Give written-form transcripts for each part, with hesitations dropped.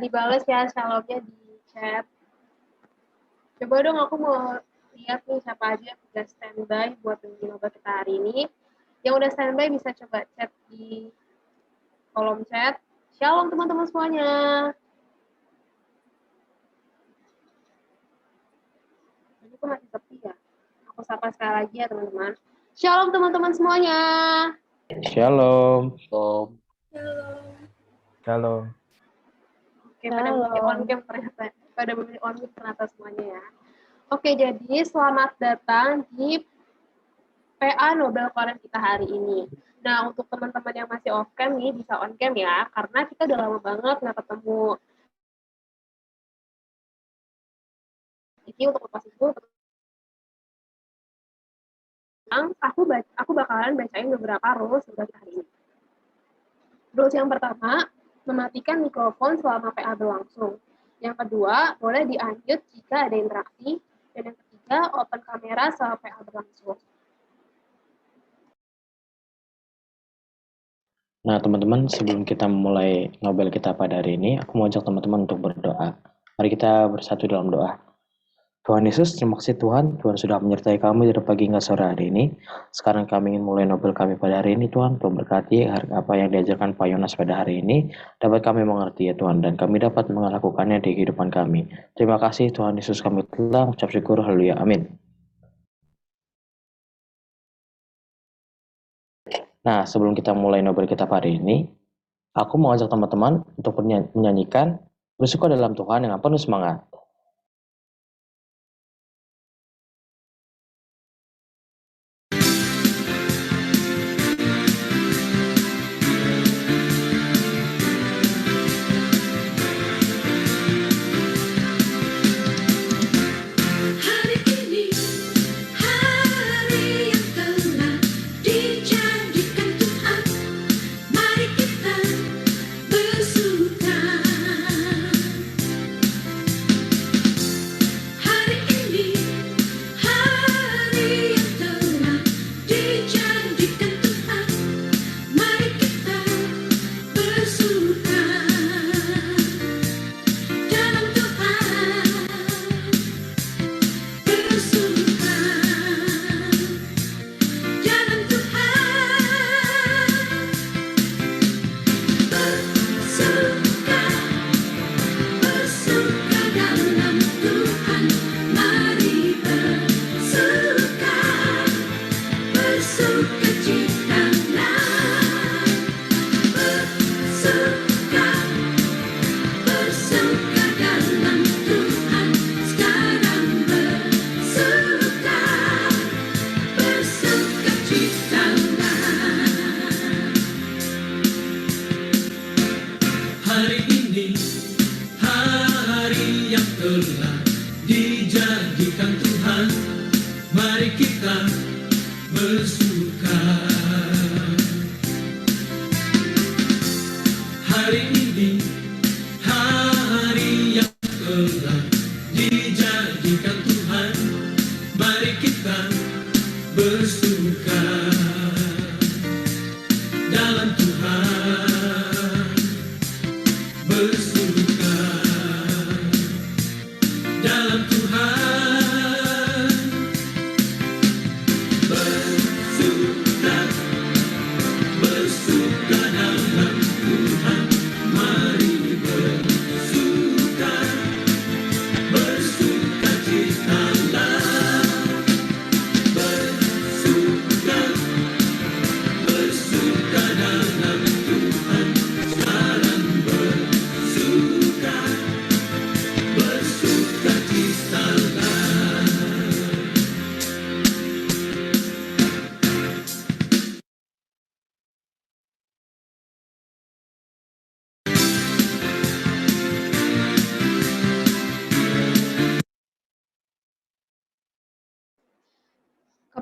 dibales ya shalomnya di chat. Coba dong aku mau lihat nih siapa aja yang udah standby buat dengerin ngobrol kita hari ini. Yang udah standby bisa coba chat di kolom chat. Shalom teman-teman semuanya. Ini kok masih sepi ya? Aku sapa sekali lagi ya teman-teman. Shalom teman-teman semuanya. Shalom. Shalom. Shalom. Oke, pada memilih on cam ternyata. Pada memilih on cam ternyata semuanya ya. Oke, jadi selamat datang di PA Nobel Koran kita hari ini. Nah, untuk teman-teman yang masih off cam nih bisa on cam ya, karena kita udah lama banget nggak ketemu. Jadi untuk lepas itu, aku bakalan bacain beberapa rules buat hari ini. Rules yang pertama, mematikan mikrofon selama PA berlangsung. Yang kedua, boleh di-unmute jika ada interaksi. Dan yang ketiga, open kamera selama PA berlangsung. Nah, teman-teman, sebelum kita memulai Nobel kita pada hari ini, aku mau ajak teman-teman untuk berdoa. Mari kita bersatu dalam doa. Tuhan Yesus, terima kasih Tuhan. Tuhan sudah menyertai kami dari pagi hingga sore hari ini. Sekarang kami ingin mulai Nobel kami pada hari ini, Tuhan. Tuhan berkati apa yang diajarkan Pak Yonas pada hari ini, dapat kami mengerti ya Tuhan, dan kami dapat melakukannya di kehidupan kami. Terima kasih Tuhan Yesus, kami telah mengucap syukur. Haleluya. Amin. Nah, sebelum kita mulai Nobel kita hari ini, aku mau ajak teman-teman untuk menyanyikan Bersyukur dalam Tuhan dengan penuh semangat.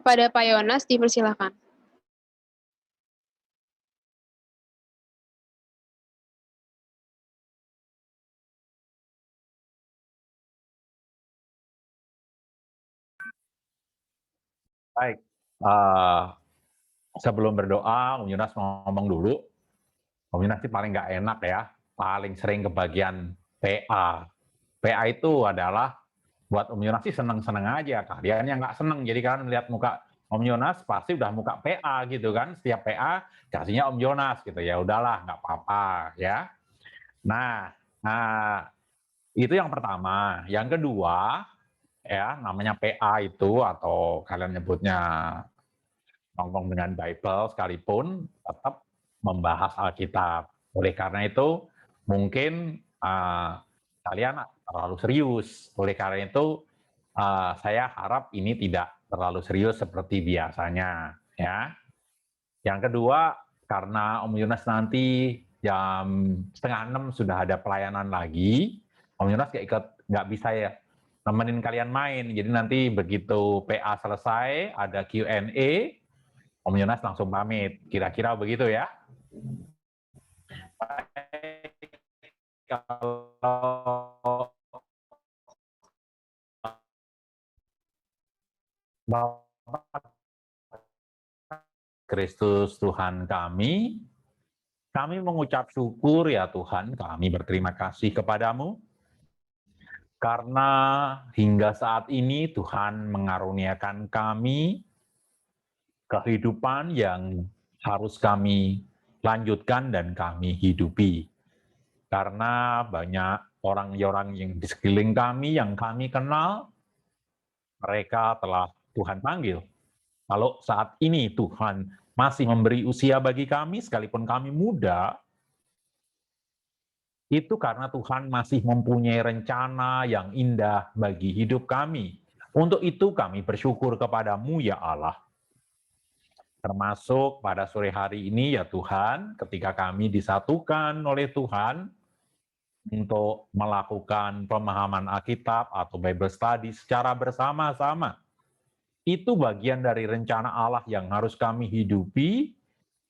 Kepada Pak Yonas, dipersilakan. Baik, sebelum berdoa, Om Yunas mau ngomong dulu. Om Yunas sih paling nggak enak ya, paling sering kebagian PA. PA itu adalah buat Om Yonas sih seneng-seneng aja. Kalian yang nggak seneng, jadi kalian melihat muka Om Yonas pasti udah muka PA gitu kan. Setiap PA kasihnya Om Yonas gitu. Ya udahlah, nggak apa-apa ya. Nah, itu yang pertama. Yang kedua, ya namanya PA itu atau kalian nyebutnya nongkrong dengan Bible sekalipun tetap membahas Alkitab. Oleh karena itu mungkin kalian terlalu serius. Oleh karena itu saya harap ini tidak terlalu serius seperti biasanya. Ya. Yang kedua, karena Om Yonas nanti jam 5:30 sudah ada pelayanan lagi, Om Yonas nggak bisa ya nemenin kalian main. Jadi nanti begitu PA selesai, ada Q&A, Om Yonas langsung pamit. Kira-kira begitu ya. Kalau Bapak Kristus Tuhan kami mengucap syukur ya Tuhan, kami berterima kasih kepadamu, karena hingga saat ini Tuhan mengaruniakan kami kehidupan yang harus kami lanjutkan dan kami hidupi. Karena banyak orang-orang yang di sekeliling kami, yang kami kenal, mereka telah Tuhan panggil. Kalau saat ini Tuhan masih memberi usia bagi kami, sekalipun kami muda, itu karena Tuhan masih mempunyai rencana yang indah bagi hidup kami. Untuk itu kami bersyukur kepadamu ya Allah. Termasuk pada sore hari ini ya Tuhan, ketika kami disatukan oleh Tuhan untuk melakukan pemahaman Alkitab atau Bible Study secara bersama-sama. Itu bagian dari rencana Allah yang harus kami hidupi,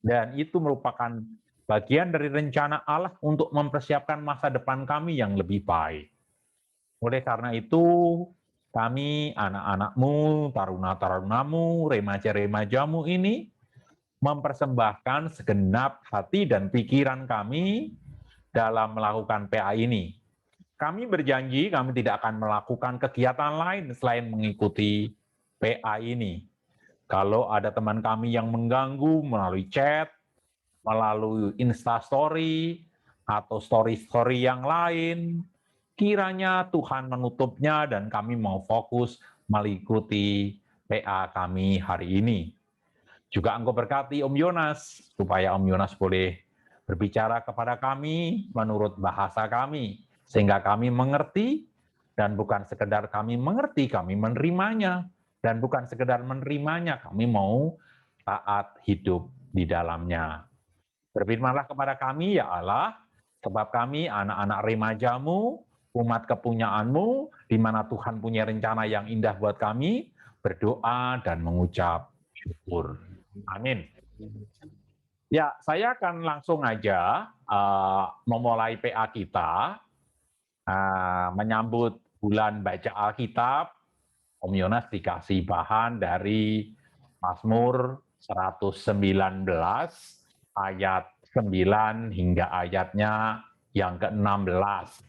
dan itu merupakan bagian dari rencana Allah untuk mempersiapkan masa depan kami yang lebih baik. Oleh karena itu, kami, anak-anakmu, taruna-tarunamu, remaja-remajamu ini, mempersembahkan segenap hati dan pikiran kami dalam melakukan PA ini. Kami berjanji kami tidak akan melakukan kegiatan lain selain mengikuti PA ini. Kalau ada teman kami yang mengganggu melalui chat, melalui Instastory, atau story-story yang lain, kiranya Tuhan menutupnya dan kami mau fokus mengikuti PA kami hari ini. Juga Engkau berkati Om Yonas, supaya Om Yonas boleh berbicara kepada kami menurut bahasa kami, sehingga kami mengerti, dan bukan sekedar kami mengerti, kami menerimanya. Dan bukan sekedar menerimanya, kami mau taat hidup di dalamnya. Berfirmanlah kepada kami, ya Allah, sebab kami anak-anak remajamu, umat kepunyaanmu, di mana Tuhan punya rencana yang indah buat kami, berdoa dan mengucap syukur. Amin. Ya, saya akan langsung aja memulai PA kita, menyambut bulan baca Alkitab. Om Yonas dikasih bahan dari Mazmur 119 ayat 9 hingga ayatnya yang ke-16.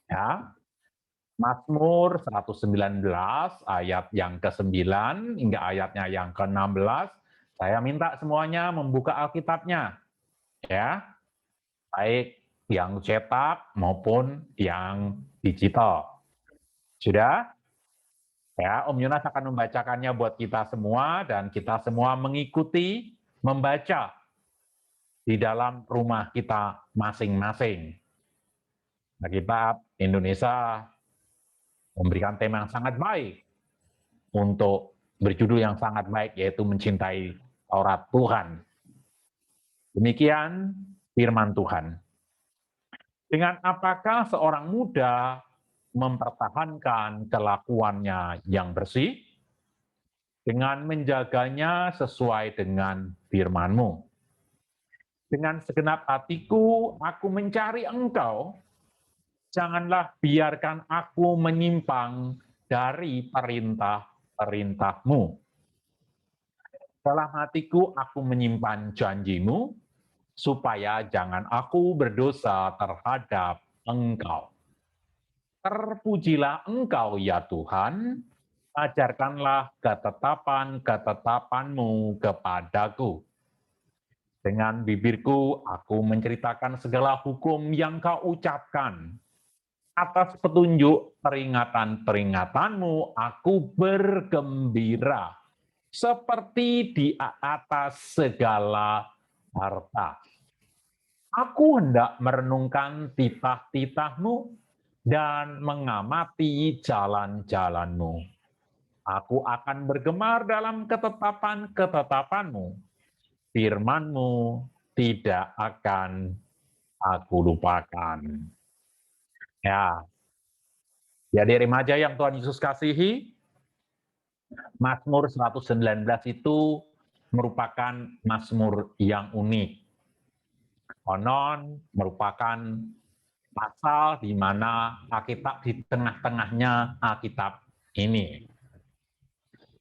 Ya. Mazmur 119 ayat yang ke-9 hingga ayatnya yang ke-16. Saya minta semuanya membuka Alkitabnya. Ya. Baik yang cetak maupun yang digital. Sudah? Ya, Om Yonas akan membacakannya buat kita semua, dan kita semua mengikuti membaca di dalam rumah kita masing-masing. Alkitab Indonesia memberikan tema yang sangat baik untuk berjudul yang sangat baik, yaitu mencintai Taurat Tuhan. Demikian firman Tuhan. Dengan apakah seorang muda mempertahankan kelakuannya yang bersih? Dengan menjaganya sesuai dengan firman-Mu. Dengan segenap hatiku, aku mencari Engkau. Janganlah biarkan aku menyimpang dari perintah-perintah-Mu. Dalam hatiku, aku menyimpan janji-Mu, supaya jangan aku berdosa terhadap Engkau. Terpujilah Engkau ya Tuhan, ajarkanlah ketetapan-ketetapan-Mu kepadaku. Dengan bibirku, aku menceritakan segala hukum yang Kau ucapkan. Atas petunjuk peringatan-peringatan-Mu, aku bergembira, seperti di atas segala harta. Aku hendak merenungkan titah-titah-Mu dan mengamati jalan-jalan-Mu. Aku akan bergemar dalam ketetapan-ketetapan-Mu. Firman-Mu tidak akan aku lupakan. Ya, jadi remaja yang Tuhan Yesus kasihi, Mazmur 119 itu merupakan mazmur yang unik. Konon merupakan pasal di mana Alkitab di tengah-tengahnya Alkitab ini.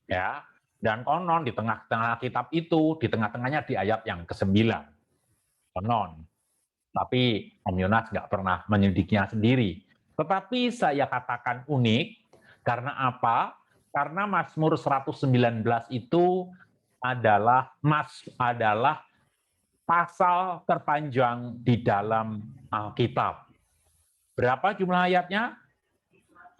Ya, dan konon di tengah-tengah Alkitab itu, di tengah-tengahnya di ayat yang ke-9. Konon. Tapi Om Yonas nggak pernah menyelidiknya sendiri. Tetapi saya katakan unik, karena apa? Karena Mazmur 119 itu adalah pasal terpanjang di dalam Alkitab. Berapa jumlah ayatnya?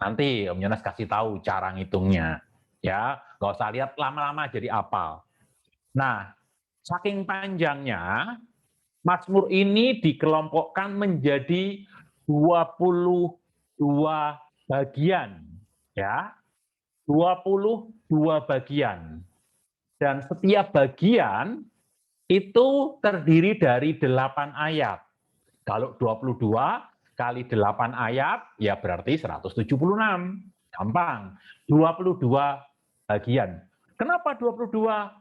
Nanti Om Yonas kasih tahu cara ngitungnya. Ya, nggak usah lihat lama-lama jadi apal. Nah, saking panjangnya, Mazmur ini dikelompokkan menjadi 22 bagian, ya. 22 bagian. Dan setiap bagian itu terdiri dari 8 ayat. Kalau 22 kali 8 ayat, ya berarti 176. Gampang. 22 bagian. Kenapa 22?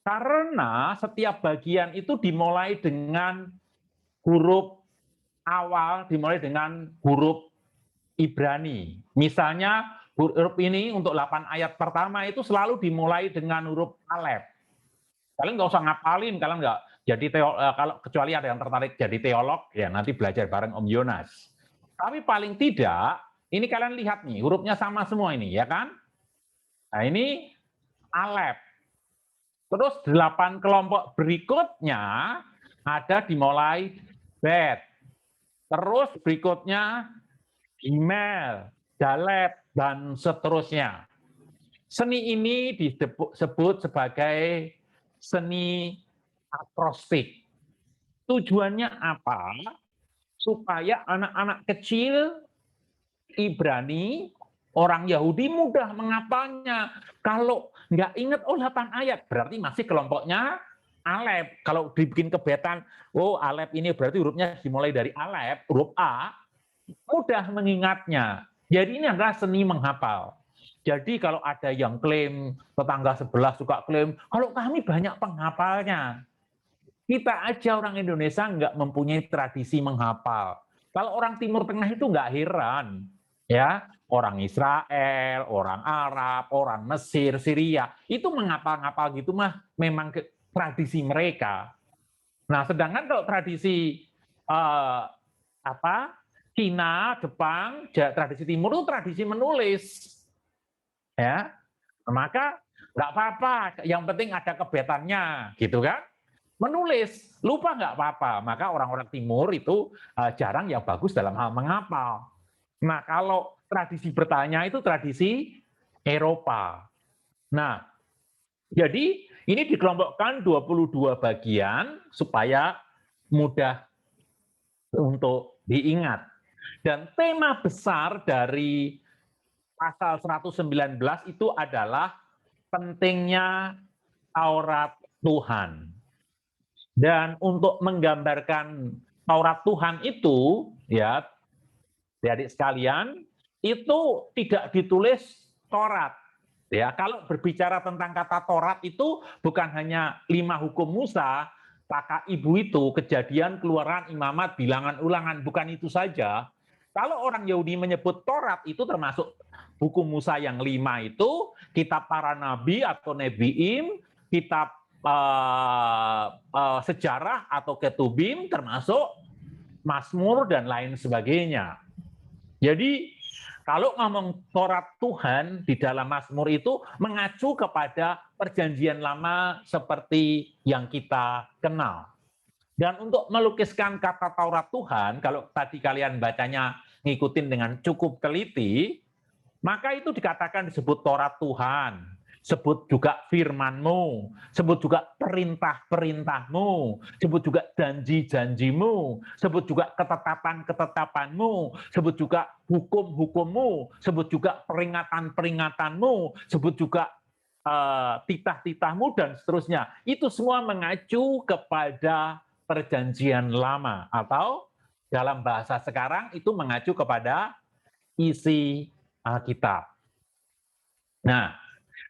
Karena setiap bagian itu dimulai dengan huruf awal, dimulai dengan huruf Ibrani. Misalnya huruf ini untuk 8 ayat pertama itu selalu dimulai dengan huruf Alef. Kalian nggak usah ngapalin, kalian nggak jadi kalau kecuali ada yang tertarik jadi teolog, ya nanti belajar bareng Om Yonas. Tapi paling tidak, ini kalian lihat nih, hurufnya sama semua ini, ya kan? Nah ini Alef. Terus 8 kelompok berikutnya ada dimulai Bet. Terus berikutnya Gimel, Dalet, dan seterusnya. Seni ini disebut sebagai seni akrostik. Tujuannya apa? Supaya anak-anak kecil Ibrani, orang Yahudi mudah menghafalnya. Kalau nggak ingat, 8 ayat, berarti masih kelompoknya Alef. Kalau dibikin kebetan, Alef ini berarti hurufnya dimulai dari Alef, huruf A, mudah mengingatnya. Jadi ini adalah seni menghafal. Jadi kalau ada yang klaim, tetangga sebelah suka klaim, kalau kami banyak penghafalnya. Kita aja orang Indonesia nggak mempunyai tradisi menghafal. Kalau orang Timur Tengah itu nggak heran. Ya, orang Israel, orang Arab, orang Mesir, Syria, itu menghafal-ngafal gitu mah memang tradisi mereka. Nah, sedangkan kalau tradisi Cina, Jepang, tradisi Timur itu tradisi menulis. Ya, maka nggak apa-apa, yang penting ada kebetannya, gitu kan? Menulis, lupa nggak apa-apa. Maka orang-orang Timur itu jarang yang bagus dalam hal menghafal. Nah, kalau tradisi bertanya itu tradisi Eropa. Nah, jadi ini dikelompokkan 22 bagian supaya mudah untuk diingat. Dan tema besar dari pasal 119 itu adalah pentingnya Taurat Tuhan. Dan untuk menggambarkan Taurat Tuhan itu, ya, adik sekalian, itu tidak ditulis Taurat. Ya, kalau berbicara tentang kata Taurat itu bukan hanya 5 hukum Musa, kakak ibu itu, Kejadian, Keluaran, Imamat, Bilangan, Ulangan, bukan itu saja. Kalau orang Yahudi menyebut Taurat itu termasuk hukum Musa yang 5 itu, kitab para nabi atau Nebiim, kitab sejarah atau Ketubim, termasuk Mazmur dan lain sebagainya. Jadi Kalau ngomong Taurat Tuhan di dalam Mazmur itu mengacu kepada perjanjian lama seperti yang kita kenal. Dan untuk melukiskan kata Taurat Tuhan, kalau tadi kalian bacanya ngikutin dengan cukup teliti, maka itu dikatakan disebut Taurat Tuhan, sebut juga firman-Mu, sebut juga perintah-perintah-Mu, sebut juga janji-janji-Mu, sebut juga ketetapan-ketetapan-Mu, sebut juga hukum-hukum-Mu, sebut juga peringatan-peringatan-Mu, sebut juga titah-titah-Mu, dan seterusnya. Itu semua mengacu kepada perjanjian lama, atau dalam bahasa sekarang itu mengacu kepada isi Alkitab. Nah,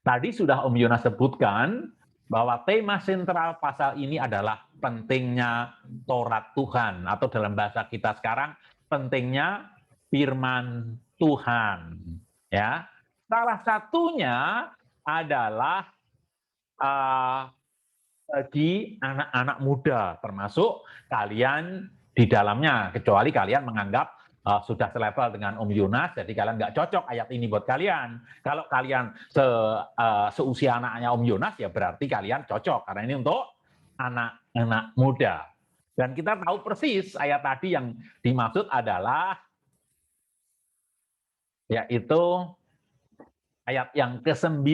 tadi sudah Om Yonas sebutkan bahwa tema sentral pasal ini adalah pentingnya Taurat Tuhan, atau dalam bahasa kita sekarang pentingnya firman Tuhan. Ya, salah satunya adalah bagi anak-anak muda, termasuk kalian di dalamnya, kecuali kalian menganggap sudah selevel dengan Om Yonas, jadi kalian nggak cocok ayat ini buat kalian. Kalau kalian seusia anaknya Om Yonas, ya berarti kalian cocok, karena ini untuk anak-anak muda. Dan kita tahu persis ayat tadi yang dimaksud adalah, yaitu ayat yang ke-9.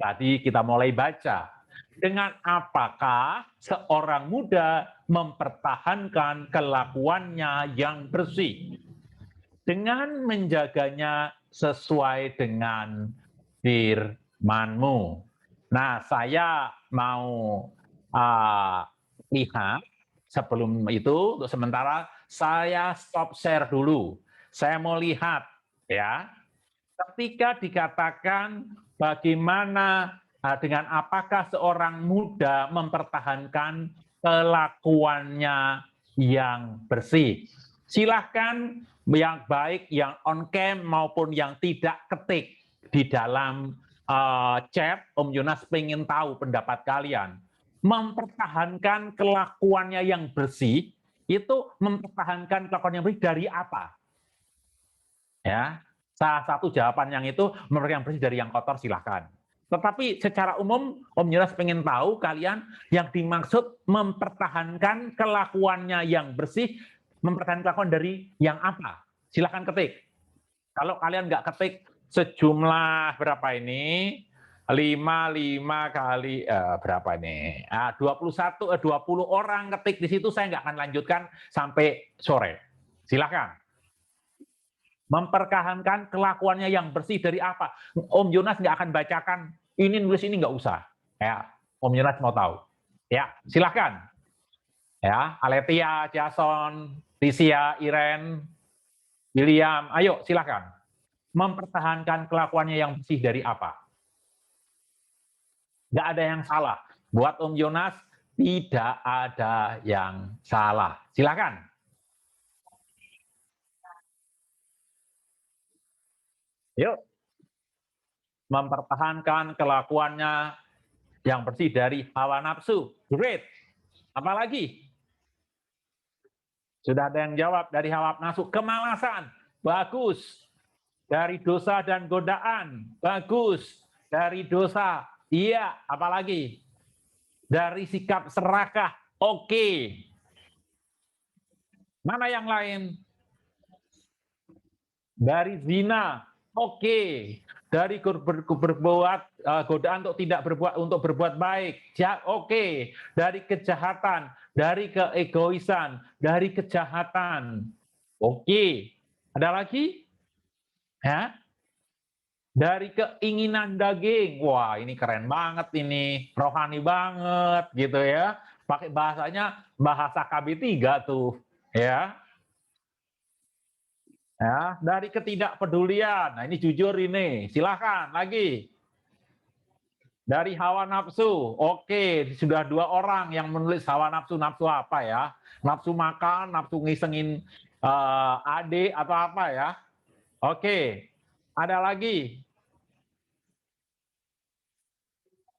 Tadi kita mulai baca. Dengan apakah seorang muda mempertahankan kelakuannya yang bersih? Dengan menjaganya sesuai dengan firman-Mu. Nah, saya mau lihat sebelum itu, untuk sementara saya stop share dulu. Saya mau lihat, ya, ketika dikatakan bagaimana dengan apakah seorang muda mempertahankan kelakuannya yang bersih. Silahkan yang baik, yang on cam maupun yang tidak ketik di dalam chat, Om Yonas pengen tahu pendapat kalian. Mempertahankan kelakuannya yang bersih, itu mempertahankan kelakuan yang bersih dari apa? Ya, salah satu jawaban yang itu mempertahankan yang bersih dari yang kotor, silahkan. Tetapi secara umum, Om Yonas pengen tahu kalian yang dimaksud mempertahankan kelakuannya yang bersih, mempertahankan kelakuan dari yang apa? Silahkan ketik. Kalau kalian nggak ketik sejumlah berapa ini? 5 kali berapa ini? 20 orang ketik di situ, saya nggak akan lanjutkan sampai sore. Silahkan. Mempertahankan kelakuannya yang bersih dari apa? Om Yonas nggak akan bacakan ini, nulis ini, nggak usah. Ya, Om Yonas mau tahu. Ya, silahkan. Ya, Aletia, Jason, Tisia, Iren, William, ayo silahkan. Mempertahankan kelakuannya yang bersih dari apa? Nggak ada yang salah. Buat Om Yonas tidak ada yang salah. Silahkan. Yuk. Mempertahankan kelakuannya yang bersih dari hawa nafsu. Great. Apalagi? Sudah ada yang jawab, dari hawa nafsu. Kemalasan. Bagus. Dari dosa dan godaan. Bagus. Dari dosa. Iya. Apalagi? Dari sikap serakah. Oke. Mana yang lain? Dari zina. Oke. Dari berbuat godaan untuk berbuat baik. Oke. Dari kejahatan, dari keegoisan, dari kejahatan. Oke. Ada lagi? Ya. Dari keinginan daging. Wah, ini keren banget ini. Rohani banget gitu ya. Pakai bahasanya bahasa KB3 tuh, ya. Ya, dari ketidakpedulian. Nah, ini jujur ini. Silakan lagi. Dari hawa nafsu. Oke, sudah 2 orang yang menulis hawa nafsu. Nafsu apa ya? Nafsu makan, nafsu ngisengin adik atau apa ya? Oke. Ada lagi?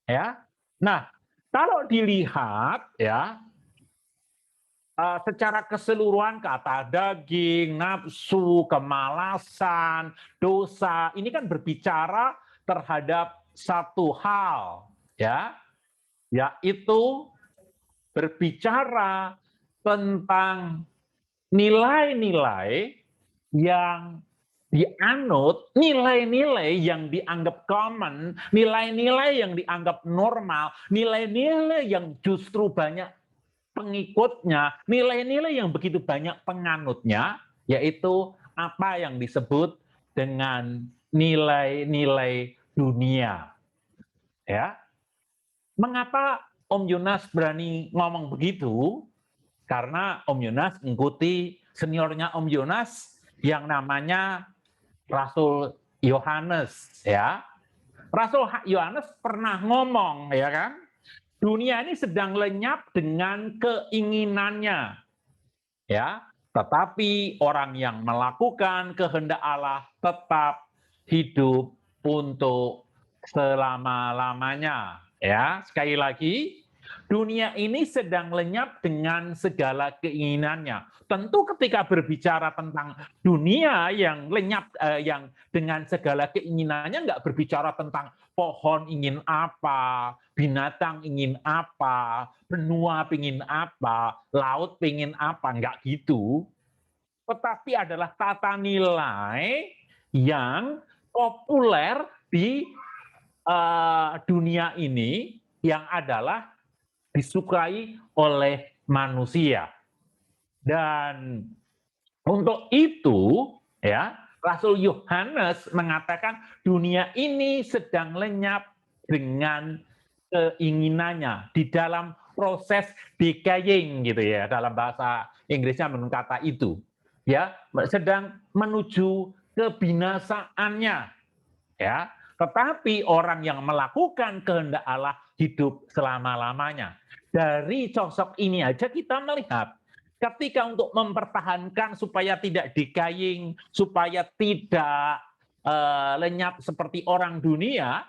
Ya. Nah, kalau dilihat ya, secara keseluruhan kata daging, nafsu, kemalasan, dosa, ini kan berbicara terhadap satu hal, ya, yaitu berbicara tentang nilai-nilai yang dianut, nilai-nilai yang dianggap common, nilai-nilai yang dianggap normal, nilai-nilai yang justru banyak pengikutnya, nilai-nilai yang begitu banyak penganutnya, yaitu apa yang disebut dengan nilai-nilai dunia. Ya, mengapa Om Yonas berani ngomong begitu? Karena Om Yonas mengikuti seniornya Om Yonas yang namanya Rasul Yohanes, ya. Rasul Yohanes pernah ngomong, ya kan? Dunia ini sedang lenyap dengan keinginannya, ya. Tetapi orang yang melakukan kehendak Allah tetap hidup untuk selama-lamanya, ya. Sekali lagi, dunia ini sedang lenyap dengan segala keinginannya. Tentu ketika berbicara tentang dunia yang lenyap, yang dengan segala keinginannya, nggak berbicara tentang pohon ingin apa, binatang ingin apa, benua ingin apa, laut ingin apa, nggak gitu. Tetapi adalah tata nilai yang populer di dunia ini yang adalah disukai oleh manusia. Dan untuk itu, ya, Rasul Yohanes mengatakan dunia ini sedang lenyap dengan keinginannya di dalam proses decaying gitu ya, dalam bahasa Inggrisnya menurut kata itu. Ya, sedang menuju kebinasaannya. Ya, tetapi orang yang melakukan kehendak Allah hidup selama-lamanya. Dari sosok ini aja kita melihat ketika untuk mempertahankan supaya tidak decaying, supaya tidak lenyap seperti orang dunia,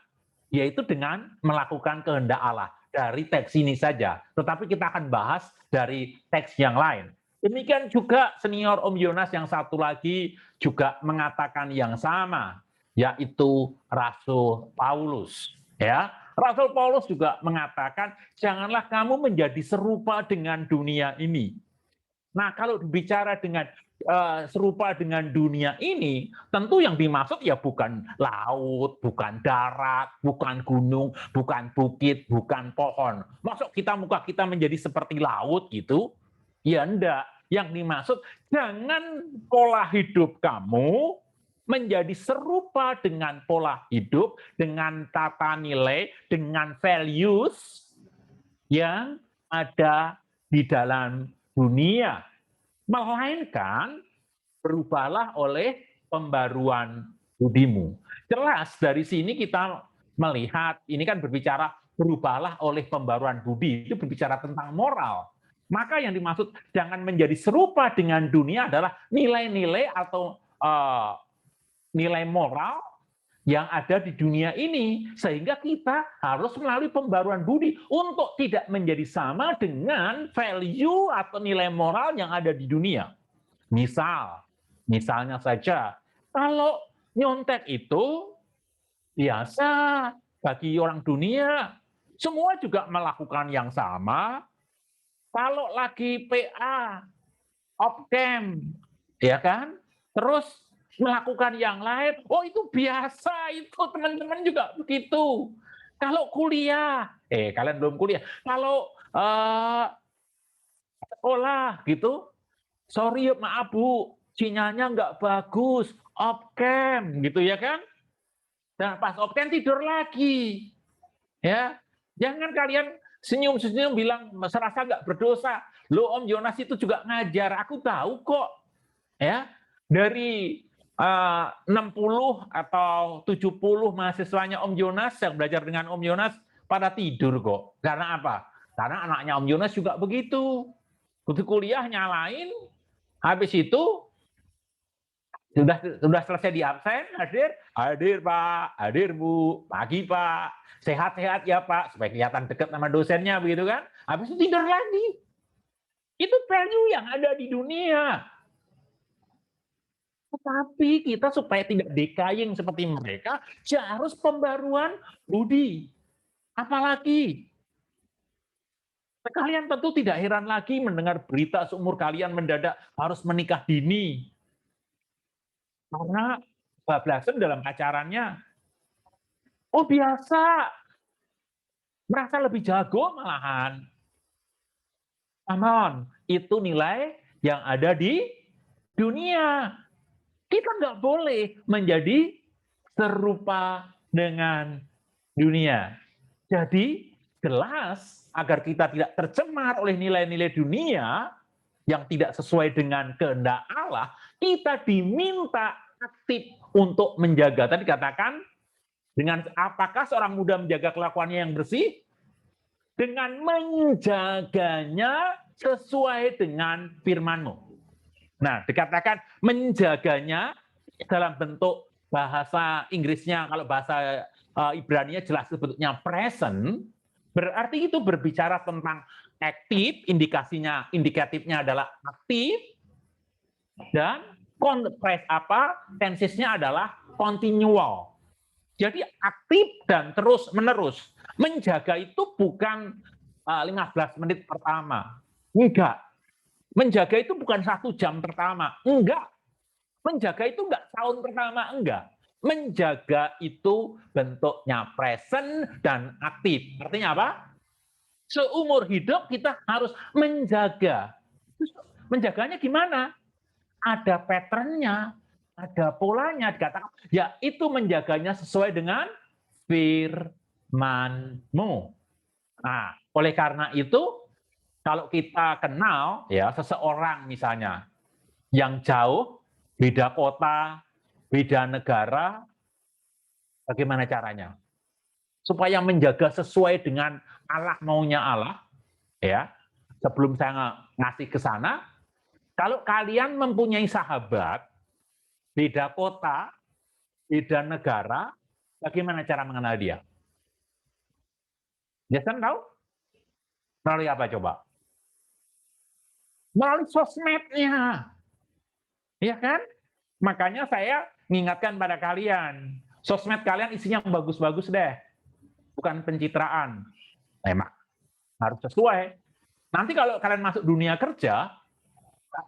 yaitu dengan melakukan kehendak Allah. Dari teks ini saja. Tetapi kita akan bahas dari teks yang lain. Demikian juga senior Om Yonas yang satu lagi juga mengatakan yang sama, yaitu Rasul Paulus. Ya, Rasul Paulus juga mengatakan, janganlah kamu menjadi serupa dengan dunia ini. Nah, kalau bicara dengan serupa dengan dunia ini, tentu yang dimaksud ya bukan laut, bukan darat, bukan gunung, bukan bukit, bukan pohon. Masuk muka kita menjadi seperti laut gitu? Ya enggak. Yang dimaksud, jangan pola hidup kamu menjadi serupa dengan pola hidup, dengan tata nilai, dengan values yang ada di dalam dunia, melainkan berubahlah oleh pembaruan budimu. Jelas dari sini kita melihat, ini kan berbicara berubahlah oleh pembaruan budi, itu berbicara tentang moral. Maka yang dimaksud jangan menjadi serupa dengan dunia adalah nilai-nilai atau nilai moral yang ada di dunia ini, sehingga kita harus melalui pembaruan budi untuk tidak menjadi sama dengan value atau nilai moral yang ada di dunia. Misalnya saja, kalau nyontek itu biasa bagi orang dunia, semua juga melakukan yang sama. Kalau lagi PA, opcam, ya kan, terus melakukan yang lain, oh itu biasa, itu teman-teman juga begitu. Kalau kuliah, kalian belum kuliah, kalau sekolah gitu, sorry maaf Bu, sinyalnya nggak bagus, opcam gitu ya kan. Dan pas opcam tidur lagi. Ya, jangan kalian senyum-senyum bilang serasa nggak berdosa. Lo Om Yonas itu juga ngajar, aku tahu kok. Ya, dari 60 atau 70 mahasiswanya Om Yonas yang belajar dengan Om Yonas pada tidur kok. Karena apa? Karena anaknya Om Yonas juga begitu. Waktu kuliah nyalain, habis itu sudah selesai di absen, hadir Pak, hadir Bu, pagi Pak, sehat-sehat ya Pak, supaya kelihatan dekat sama dosennya begitu kan. Habis itu tidur lagi. Itu value yang ada di dunia. Tetapi kita supaya tidak decaying seperti mereka, harus pembaruan budi. Apalagi, kalian tentu tidak heran lagi mendengar berita seumur kalian mendadak harus menikah dini. Karena bablasan dalam pacarannya. Oh biasa, merasa lebih jago malahan. Come on, itu nilai yang ada di dunia. Kita nggak boleh menjadi serupa dengan dunia. Jadi jelas agar kita tidak tercemar oleh nilai-nilai dunia yang tidak sesuai dengan kehendak Allah, kita diminta aktif untuk menjaga. Tadi katakan, dengan apakah seorang muda menjaga kelakuannya yang bersih? Dengan menjaganya sesuai dengan firman-Mu. Nah, dikatakan menjaganya dalam bentuk bahasa Inggrisnya, kalau bahasa Ibrani-nya jelas bentuknya present, berarti itu berbicara tentang aktif, indikatifnya adalah aktif, dan tensisnya adalah continual. Jadi aktif dan terus menerus. Menjaga itu bukan 15 menit pertama, enggak. Menjaga itu bukan 1 jam pertama, enggak. Menjaga itu enggak tahun pertama, enggak. Menjaga itu bentuknya present dan aktif. Artinya apa? Seumur hidup kita harus menjaga. Menjaganya gimana? Ada pattern-nya, ada polanya. Dikatakan, ya itu menjaganya sesuai dengan firman-Mu. Nah, oleh karena itu, kalau kita kenal ya seseorang misalnya yang jauh, beda kota, beda negara, bagaimana caranya? Supaya menjaga sesuai dengan Allah maunya Allah, ya. Sebelum saya ngasih ke sana, kalau kalian mempunyai sahabat beda kota, beda negara, bagaimana cara mengenal dia? Jason tahu? Melalui apa coba? Melalui sosmednya. Ya kan? Makanya saya mengingatkan pada kalian, sosmed kalian isinya bagus-bagus deh. Bukan pencitraan. Memang harus sesuai. Nanti kalau kalian masuk dunia kerja,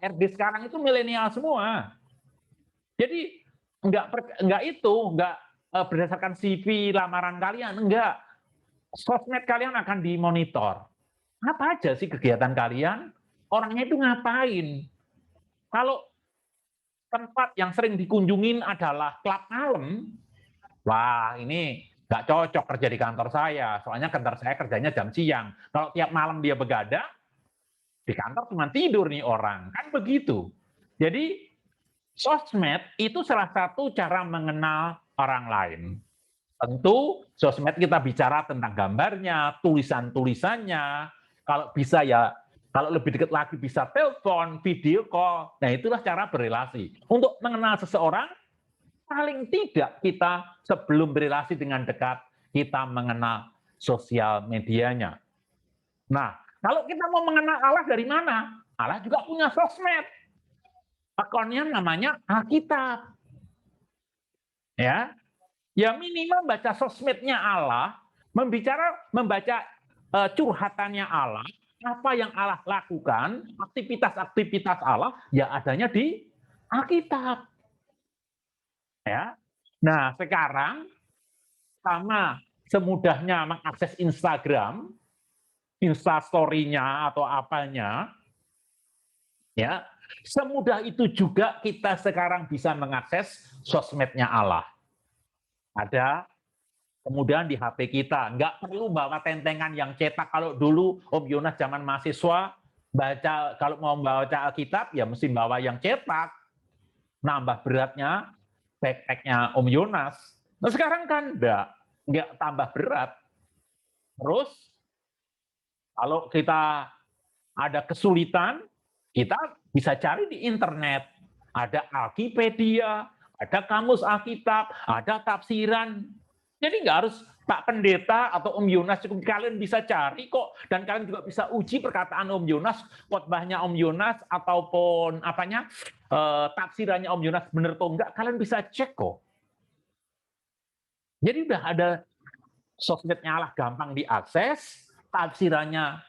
HRD sekarang itu milenial semua. Jadi enggak berdasarkan CV lamaran kalian, enggak. Sosmed kalian akan dimonitor. Apa aja sih kegiatan kalian? Orangnya itu ngapain? Kalau tempat yang sering dikunjungin adalah klub malam, wah ini nggak cocok kerja di kantor saya. Soalnya kantor saya kerjanya jam siang. Kalau tiap malam dia begadang, di kantor cuma tidur nih orang. Kan begitu. Jadi sosmed itu salah satu cara mengenal orang lain. Tentu sosmed kita bicara tentang gambarnya, tulisan-tulisannya. Kalau bisa ya, kalau lebih dekat lagi bisa telepon, video call. Nah itulah cara berrelasi. Untuk mengenal seseorang, paling tidak kita sebelum berrelasi dengan dekat, kita mengenal sosial medianya. Nah, kalau kita mau mengenal Allah dari mana? Allah juga punya sosmed. Akunnya namanya Alkitab. Ya minimal baca sosmednya Allah, membaca curhatannya Allah, apa yang Allah lakukan, aktivitas-aktivitas Allah, ya adanya di Alkitab. Ya. Nah, sekarang sama semudahnya mengakses Instagram, Instastory-nya atau apanya, ya, semudah itu juga kita sekarang bisa mengakses sosmednya Allah. Ada kemudian di HP kita, nggak perlu bawa tentengan yang cetak. Kalau dulu Om Yonas zaman mahasiswa, kalau mau baca Alkitab, ya mesti bawa yang cetak. Nambah beratnya, backpack-nya Om Yonas. Nah sekarang kan nggak tambah berat. Terus, kalau kita ada kesulitan, kita bisa cari di internet. Ada Alkipedia, ada kamus Alkitab, ada tafsiran. Jadi nggak harus Pak Pendeta atau Om Yonas cukup kalian bisa cari kok, dan kalian juga bisa uji perkataan Om Yonas, khotbahnya Om Yonas ataupun tafsirannya Om Yonas benar atau enggak, kalian bisa cek kok. Jadi udah ada sosmednya Allah gampang diakses, tafsirannya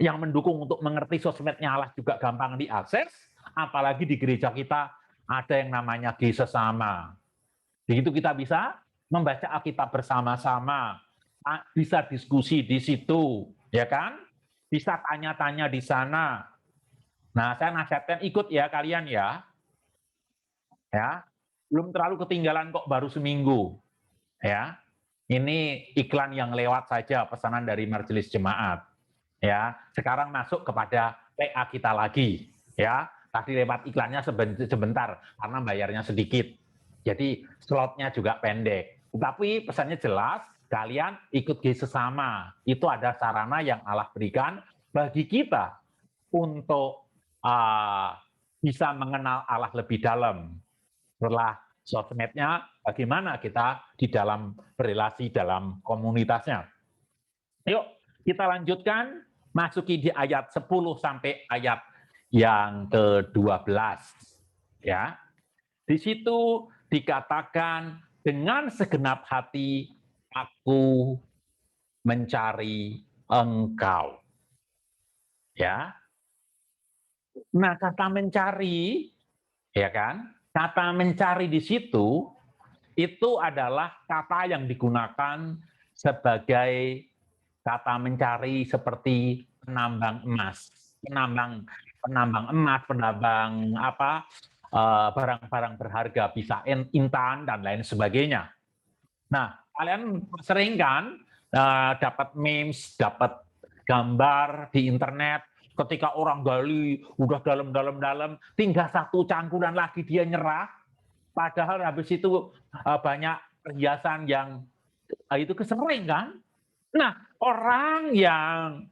yang mendukung untuk mengerti sosmednya Allah juga gampang diakses, apalagi di gereja kita ada yang namanya G sesama. Begitu kita bisa membaca Alkitab bersama-sama, bisa diskusi di situ, ya kan? Bisa tanya-tanya di sana. Nah, saya nasihatkan ikut ya kalian ya. Ya, belum terlalu ketinggalan kok, baru seminggu. Ya, ini iklan yang lewat saja, pesanan dari Majelis Jemaat. Ya, sekarang masuk kepada PA kita lagi. Ya, tadi lewat iklannya sebentar karena bayarnya sedikit. Jadi slotnya juga pendek. Tapi pesannya jelas, kalian ikut G sesama. Itu ada sarana yang Allah berikan bagi kita untuk bisa mengenal Allah lebih dalam. Setelah sosmednya, bagaimana kita di dalam berelasi dalam komunitasnya. Yuk, kita lanjutkan, masuki di ayat 10 sampai ayat yang ke-12. Ya. Di situ dikatakan, dengan segenap hati aku mencari engkau. Ya. Nah, kata mencari, ya kan? Kata mencari di situ itu adalah kata yang digunakan sebagai kata mencari seperti penambang emas, penambang emas, penambang barang-barang berharga, bisa intan dan lain sebagainya. Nah, kalian sering kan dapat memes, dapat gambar di internet, ketika orang gali udah dalam, tinggal satu cangkuran lagi dia nyerah, padahal habis itu banyak perhiasan yang itu kesering kan. Nah, orang yang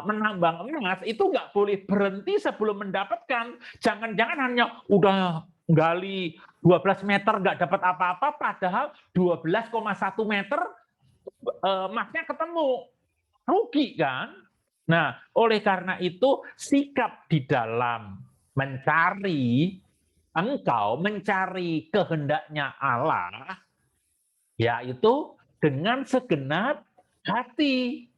menambang emas itu nggak boleh berhenti sebelum mendapatkan. Jangan-jangan hanya udah gali 12 meter nggak dapat apa-apa, padahal 12,1 meter emasnya ketemu. Rugi kan? Nah, oleh karena itu sikap di dalam mencari engkau, mencari kehendaknya Allah, yaitu dengan segenap hati.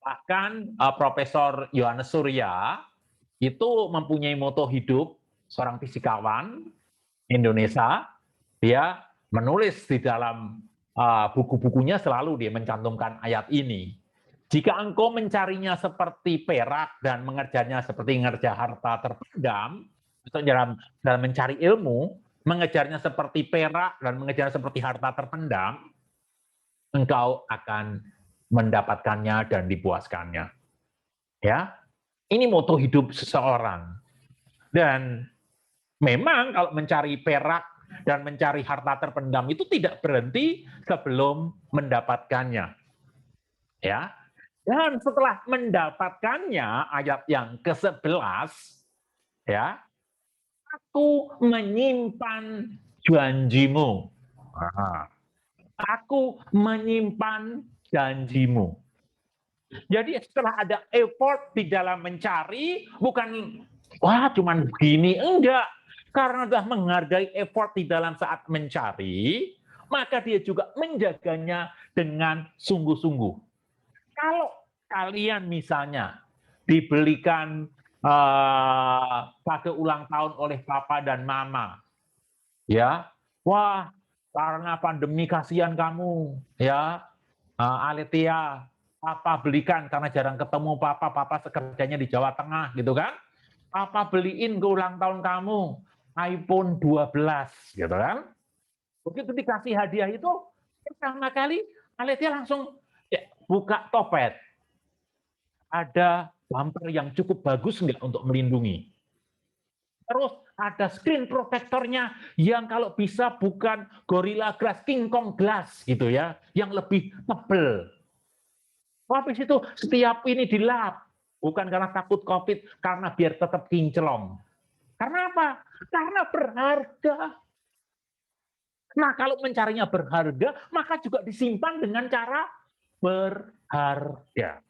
Bahkan Profesor Yohanes Surya itu mempunyai moto hidup, seorang fisikawan Indonesia, dia menulis di dalam buku-bukunya selalu dia mencantumkan ayat ini. Jika engkau mencarinya seperti perak dan mengerjanya seperti ngerja harta terpendam, atau dalam mencari ilmu, mengejarnya seperti perak dan mengejarnya seperti harta terpendam, engkau akan mendapatkannya dan dipuaskannya. Ya, ini moto hidup seseorang. Dan memang kalau mencari perak dan mencari harta terpendam itu tidak berhenti sebelum mendapatkannya. Ya. Dan setelah mendapatkannya, ayat yang ke-11, ya, aku menyimpan janjimu. Aku menyimpan janjimu. Jadi setelah ada effort di dalam mencari, bukan wah cuman begini, enggak. Karena sudah menghargai effort di dalam saat mencari, maka dia juga menjaganya dengan sungguh-sungguh. Kalau kalian misalnya dibelikan kado ulang tahun oleh papa dan mama, ya, wah karena pandemi kasihan kamu, ya, Aletia, papa belikan karena jarang ketemu papa kerjanya di Jawa Tengah, gitu kan? Papa beliin ke ulang tahun kamu iPhone 12, gitu kan? Begitu dikasih hadiah itu, pertama kali Aletia langsung buka topet. Ada bumper yang cukup bagus nggak untuk melindungi. Terus ada screen protectornya yang kalau bisa bukan Gorilla Glass, King Kong Glass gitu ya, yang lebih tebel. Habis itu setiap ini dilap, bukan karena takut COVID, karena biar tetap kinclong. Karena apa? Karena berharga. Nah, kalau mencarinya berharga, maka juga disimpan dengan cara berharga.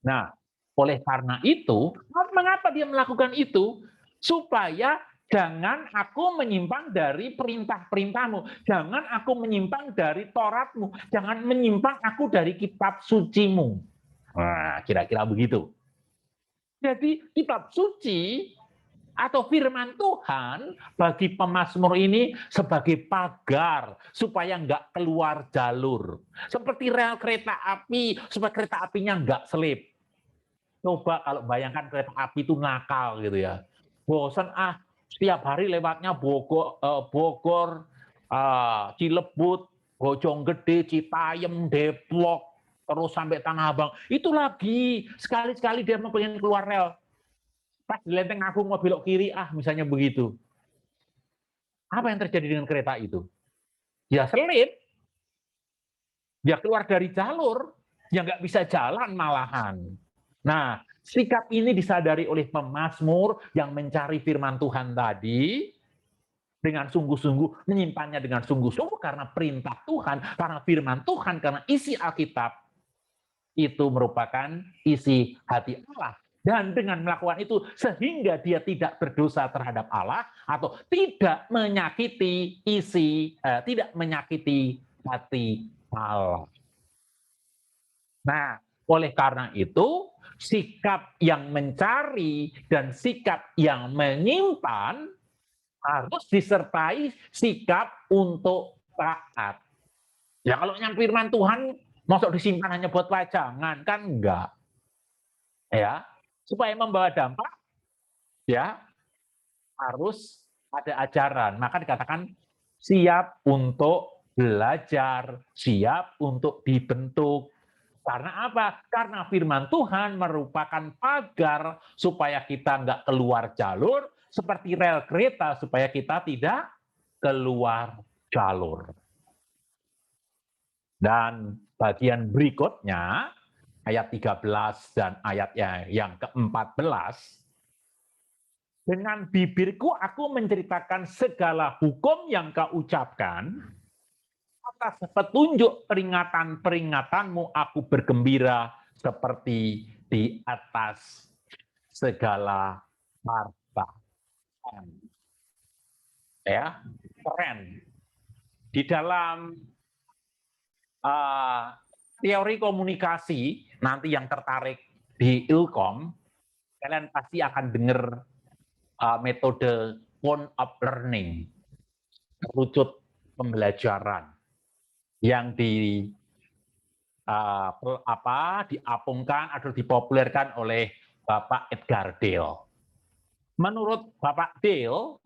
Nah, oleh karena itu, mengapa dia melakukan itu? Supaya jangan aku menyimpang dari perintah-perintahmu. Jangan aku menyimpang dari Tauratmu. Jangan menyimpang aku dari kitab sucimu. Nah, kira-kira begitu. Jadi kitab suci atau firman Tuhan bagi pemazmur ini sebagai pagar supaya nggak keluar jalur. Seperti rel kereta api, supaya kereta apinya nggak selip. Coba kalau bayangkan kereta api itu nakal gitu ya. Bosan setiap hari lewatnya Bogor, Cilebut, Bojonggede, Citayam, Depok, terus sampai Tanah Abang. Itu lagi sekali-sekali dia mau pengen keluar rel. Pas di Lenteng Agung mau belok kiri, misalnya begitu. Apa yang terjadi dengan kereta itu? Ya selip. Dia keluar dari jalur, ya nggak bisa jalan malahan. Nah, sikap ini disadari oleh pemazmur yang mencari firman Tuhan tadi dengan sungguh-sungguh, menyimpannya dengan sungguh-sungguh karena perintah Tuhan, karena firman Tuhan, karena isi Alkitab itu merupakan isi hati Allah. Dan dengan melakukan itu sehingga dia tidak berdosa terhadap Allah atau tidak menyakiti tidak menyakiti hati Allah. Nah, oleh karena itu sikap yang mencari dan sikap yang menyimpan harus disertai sikap untuk taat. Ya kalau yang firman Tuhan masuk disimpan hanya buat pajangan kan enggak. Ya, supaya membawa dampak ya harus ada ajaran. Maka dikatakan siap untuk belajar, siap untuk dibentuk. Karena apa? Karena firman Tuhan merupakan pagar supaya kita nggak keluar jalur, seperti rel kereta supaya kita tidak keluar jalur. Dan bagian berikutnya, ayat 13 dan ayatnya yang ke-14, dengan bibirku aku menceritakan segala hukum yang kau ucapkan, atas petunjuk peringatan-peringatanmu aku bergembira seperti di atas segala harta. Ya, keren. Di dalam teori komunikasi, nanti yang tertarik di Ilkom, kalian pasti akan dengar metode cone of learning, kerucut pembelajaran yang diapungkan atau dipopulerkan oleh Bapak Edgar Dale. Menurut Bapak Dale,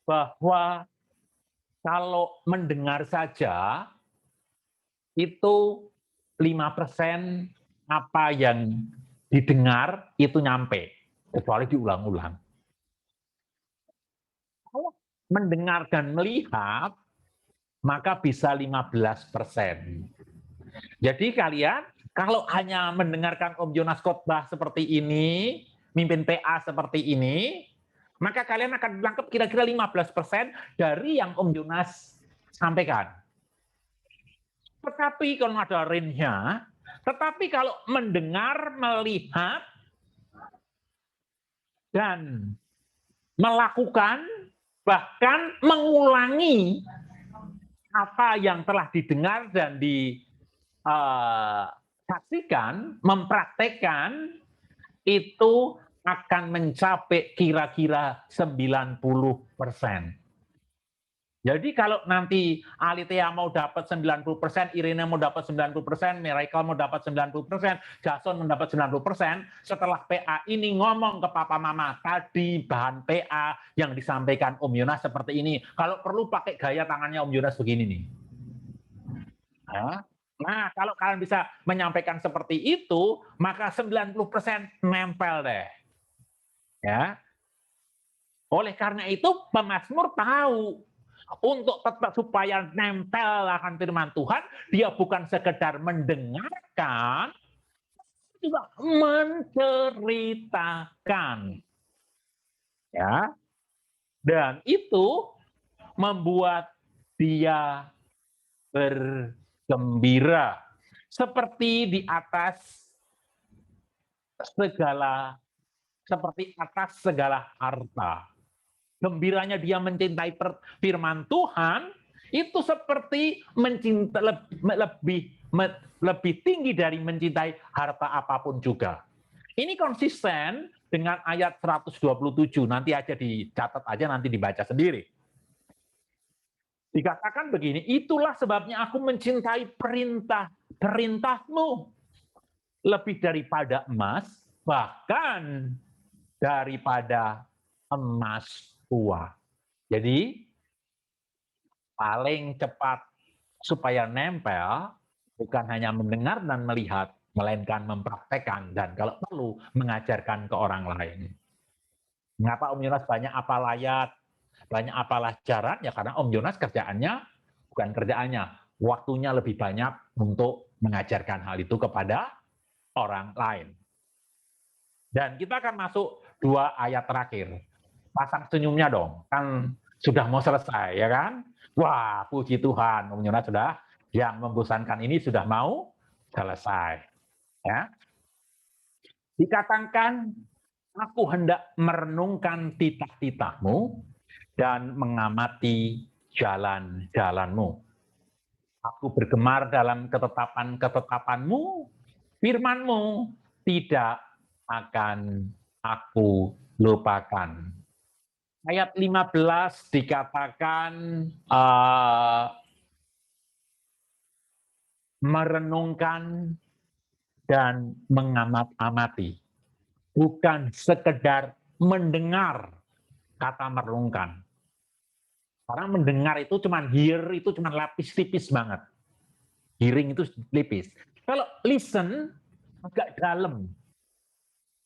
bahwa kalau mendengar saja itu 5% apa yang didengar itu nyampe, kecuali diulang-ulang. Kalau mendengar dan melihat, maka bisa 15%. Jadi kalian kalau hanya mendengarkan Om Jonas khotbah seperti ini, mimpin PA seperti ini, maka kalian akan menangkap kira-kira 15% dari yang Om Jonas sampaikan. Tetapi kalau ada range-nya, tetapi kalau mendengar, melihat, dan melakukan, bahkan mengulangi apa yang telah didengar dan disaksikan, mempraktekkan, itu akan mencapai kira-kira 90%. Jadi kalau nanti Alitea mau dapat 90%, Irene mau dapat 90%, Miracle mau dapat 90%, Jason mau dapat 90%, setelah PA ini ngomong ke papa mama, tadi bahan PA yang disampaikan Om Yonas seperti ini. Kalau perlu pakai gaya tangannya Om Yonas begini nih. Nah, kalau kalian bisa menyampaikan seperti itu, maka 90% nempel deh. Ya. Oleh karena itu, pemazmur tahu untuk tetap supaya nempel akan firman Tuhan, dia bukan sekedar mendengarkan, juga menceritakan. Ya. Dan itu membuat dia bergembira. Seperti di atas segala harta. Gembiranya dia mencintai firman Tuhan, itu seperti lebih tinggi dari mencintai harta apapun juga. Ini konsisten dengan ayat 127, nanti aja dicatat aja, nanti dibaca sendiri. Dikatakan begini, itulah sebabnya aku mencintai perintahmu lebih daripada emas, bahkan daripada emas tua. Jadi, paling cepat supaya nempel, bukan hanya mendengar dan melihat, melainkan mempraktekkan, dan kalau perlu, mengajarkan ke orang lain. Mengapa Om Yonas banyak apal ayat, banyak apalah ajaran? Ya karena Om Yonas waktunya lebih banyak untuk mengajarkan hal itu kepada orang lain. Dan kita akan masuk 2 ayat terakhir. Pasang senyumnya dong, kan sudah mau selesai, ya kan? Wah, puji Tuhan, Om Yonas sudah, yang membosankan ini sudah mau selesai. Ya. Dikatakan, aku hendak merenungkan titah-titahmu dan mengamati jalan-jalanmu. Aku bergemar dalam ketetapan-ketetapanmu, firmanmu tidak akan aku lupakan. Ayat 15 dikatakan merenungkan dan mengamati. Bukan sekedar mendengar kata merenungkan. Karena mendengar itu cuma itu cuma lapis tipis banget. Hearing itu tipis. Kalau listen agak dalam.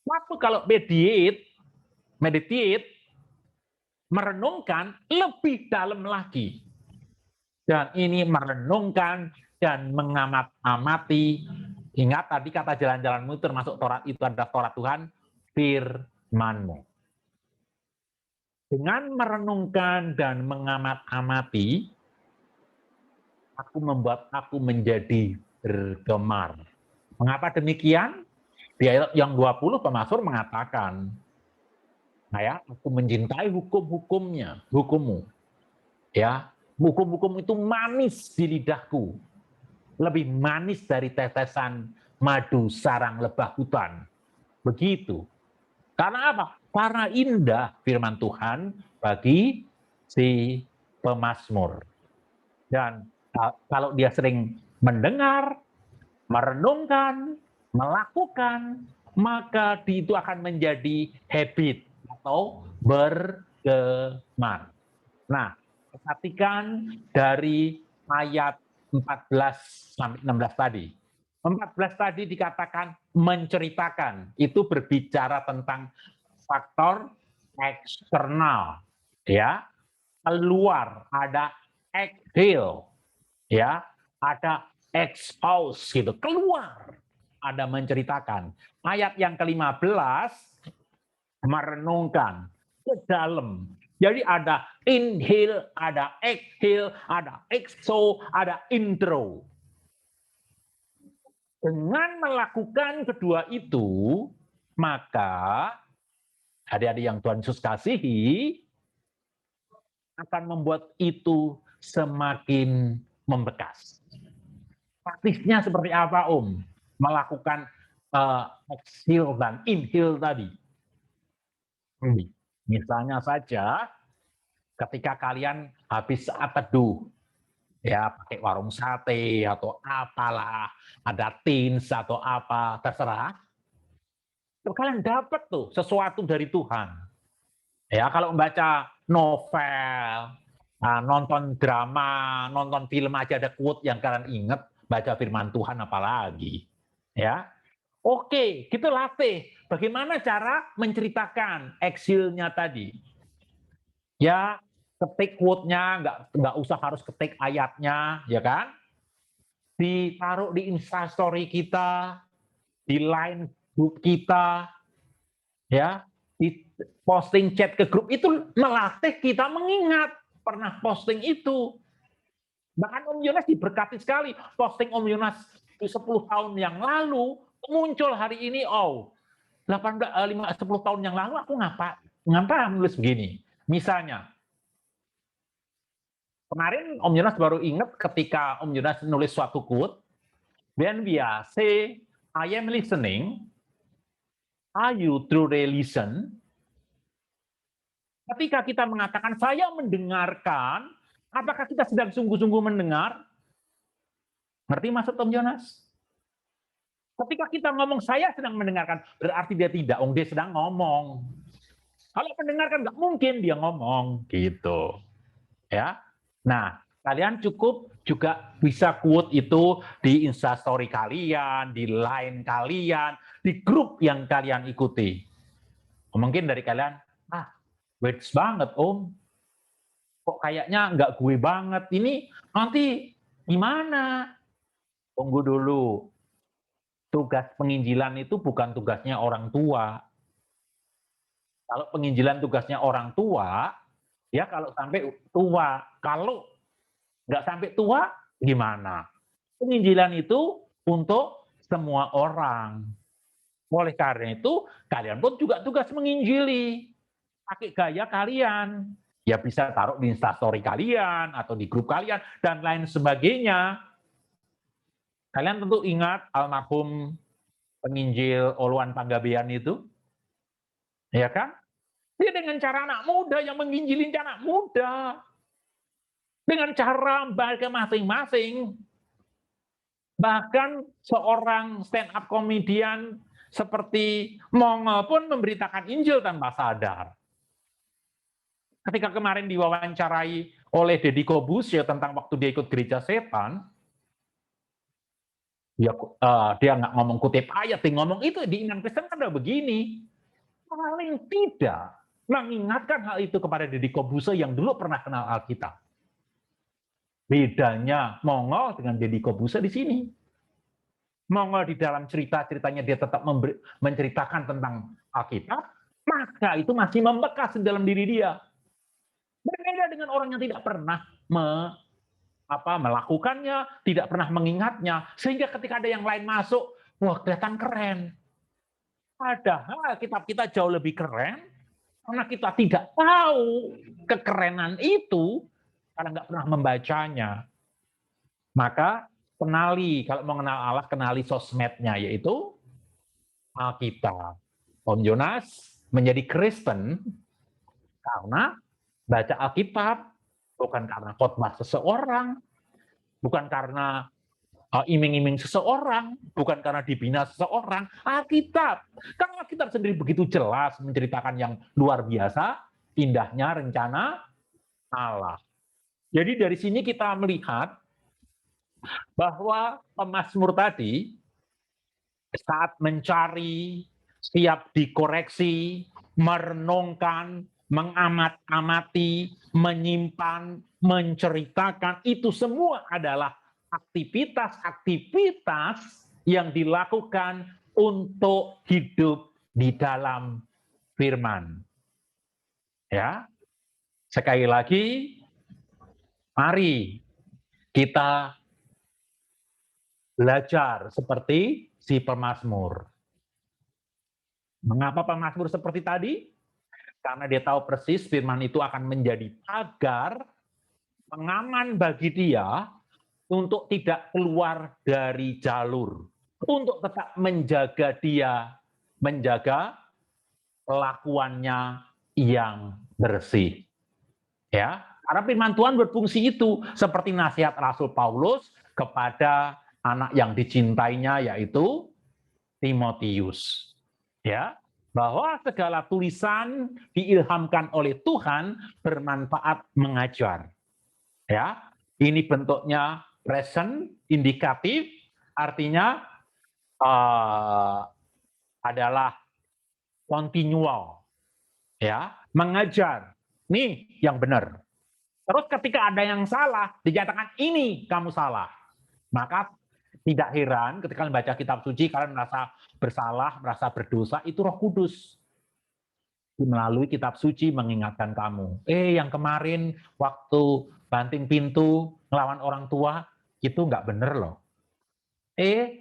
Waktu kalau meditate, merenungkan lebih dalam lagi. Dan ini merenungkan dan mengamati. Ingat tadi kata jalan-jalanmu termasuk Taurat, itu adalah Taurat Tuhan, firman-Mu. Dengan merenungkan dan mengamati, membuat aku menjadi bergemar. Mengapa demikian? Di ayat yang 20 pemazmur mengatakan, aku mencintai hukummu. Ya, hukum-hukum itu manis di lidahku. Lebih manis dari tetesan madu sarang lebah hutan. Begitu. Karena apa? Karena indah firman Tuhan bagi si pemazmur. Dan kalau dia sering mendengar, merenungkan, melakukan, maka itu akan menjadi habit atau bergemar. Nah, perhatikan dari ayat 14 sampai 16 tadi. 14 tadi dikatakan menceritakan, itu berbicara tentang faktor eksternal, ya. Keluar ada exhale, ya, ada expose gitu, keluar. Ada menceritakan. Ayat yang ke-15 merenungkan ke dalam. Jadi ada inhale, ada exhale, ada exo, ada intro. Dengan melakukan kedua itu, maka adik-adik yang Tuhan Yesus kasihi akan membuat itu semakin membekas. Praktisnya seperti apa, Om? Melakukan exhale dan inhale tadi. Misalnya saja, ketika kalian habis saat teduh, ya pakai warung sate atau apalah, ada tins atau apa, terserah. Kalian dapat tuh sesuatu dari Tuhan. Ya, kalau membaca novel, nonton drama, nonton film aja ada quote yang kalian ingat, baca firman Tuhan apalagi. Ya. Oke, kita latih. Bagaimana cara menceritakan exhale-nya tadi? Ya, ketik quote-nya, nggak usah harus ketik ayatnya, ya kan? Ditaruh di Instastory kita, di line grup kita, ya, di posting chat ke grup, itu melatih kita mengingat. pernah posting itu. Bahkan Om Yonas diberkati sekali. Posting Om Yonas 10 tahun yang lalu, muncul hari ini, 10 tahun yang lalu aku ngapa nulis begini. Misalnya, kemarin Om Yonas baru ingat ketika Om Yonas nulis suatu quote, when we say, I am listening, are you truly listen? Ketika kita mengatakan, saya mendengarkan, apakah kita sedang sungguh-sungguh mendengar? Ngerti maksud Om Yonas? Ketika kita ngomong, saya sedang mendengarkan, berarti dia tidak, dia sedang ngomong. Kalau mendengarkan, nggak mungkin dia ngomong. Gitu. Ya. Nah, kalian cukup juga bisa quote itu di Instastory kalian, di Line kalian, di grup yang kalian ikuti. Mungkin dari kalian, words banget Om. Kok kayaknya nggak gue banget. Ini nanti gimana? Tunggu dulu. Tugas penginjilan itu bukan tugasnya orang tua. Kalau penginjilan tugasnya orang tua, ya kalau sampai tua. Kalau nggak sampai tua, gimana? Penginjilan itu untuk semua orang. Oleh karena itu, kalian pun juga tugas menginjili. Pakai gaya kalian. Ya bisa taruh di Instastory kalian, atau di grup kalian, dan lain sebagainya. Kalian tentu ingat almarhum penginjil Oluwan Panggabean itu. Ya kan? Dia dengan cara anak muda yang menginjilin anak muda. Dengan cara mereka masing-masing. Bahkan seorang stand-up komedian seperti Mongol pun memberitakan Injil tanpa sadar. Ketika kemarin diwawancarai oleh Deddy Corbuzier tentang waktu dia ikut gereja setan, dia nggak ngomong kutip ayat, dia ngomong itu di iman Kristen kan udah begini. Paling tidak mengingatkan hal itu kepada Deddy Corbuzier yang dulu pernah kenal Alkitab. Bedanya Mongol dengan Deddy Corbuzier di sini. Mongol di dalam ceritanya dia tetap menceritakan tentang Alkitab, maka itu masih membekas di dalam diri dia. Berbeda dengan orang yang tidak pernah melakukannya, tidak pernah mengingatnya, sehingga ketika ada yang lain masuk, wah kelihatan keren. Padahal kitab kita jauh lebih keren, karena kita tidak tahu kekerenan itu, karena nggak pernah membacanya. Maka kenali, kalau mau kenal Allah, kenali sosmednya, yaitu Alkitab. Om Yonas menjadi Kristen karena baca Alkitab, bukan karena khotbah seseorang, bukan karena iming-iming seseorang, bukan karena dibina seseorang. Alkitab. Karena Alkitab sendiri begitu jelas menceritakan yang luar biasa, indahnya rencana Allah. Jadi dari sini kita melihat bahwa pemazmur tadi saat mencari, siap dikoreksi, merenungkan, mengamat-amati, menyimpan, menceritakan, itu semua adalah aktivitas-aktivitas yang dilakukan untuk hidup di dalam firman. Ya. Sekali lagi, mari kita belajar seperti si pemazmur. Mengapa pemazmur seperti tadi? Karena dia tahu persis firman itu akan menjadi pagar pengaman bagi dia untuk tidak keluar dari jalur, untuk tetap menjaga dia, menjaga kelakuannya yang bersih. Ya, karena firman Tuhan berfungsi itu seperti nasihat Rasul Paulus kepada anak yang dicintainya, yaitu Timotius. Ya, bahwa segala tulisan diilhamkan oleh Tuhan bermanfaat mengajar. Ya, ini bentuknya present, indikatif, artinya adalah continual. Ya, mengajar. Nih yang benar. Terus ketika ada yang salah, dinyatakan ini kamu salah. Maka tidak heran ketika membaca kitab suci kalian merasa bersalah, merasa berdosa, itu Roh Kudus. melalui kitab suci mengingatkan kamu. Yang kemarin waktu banting pintu ngelawan orang tua, itu nggak bener loh.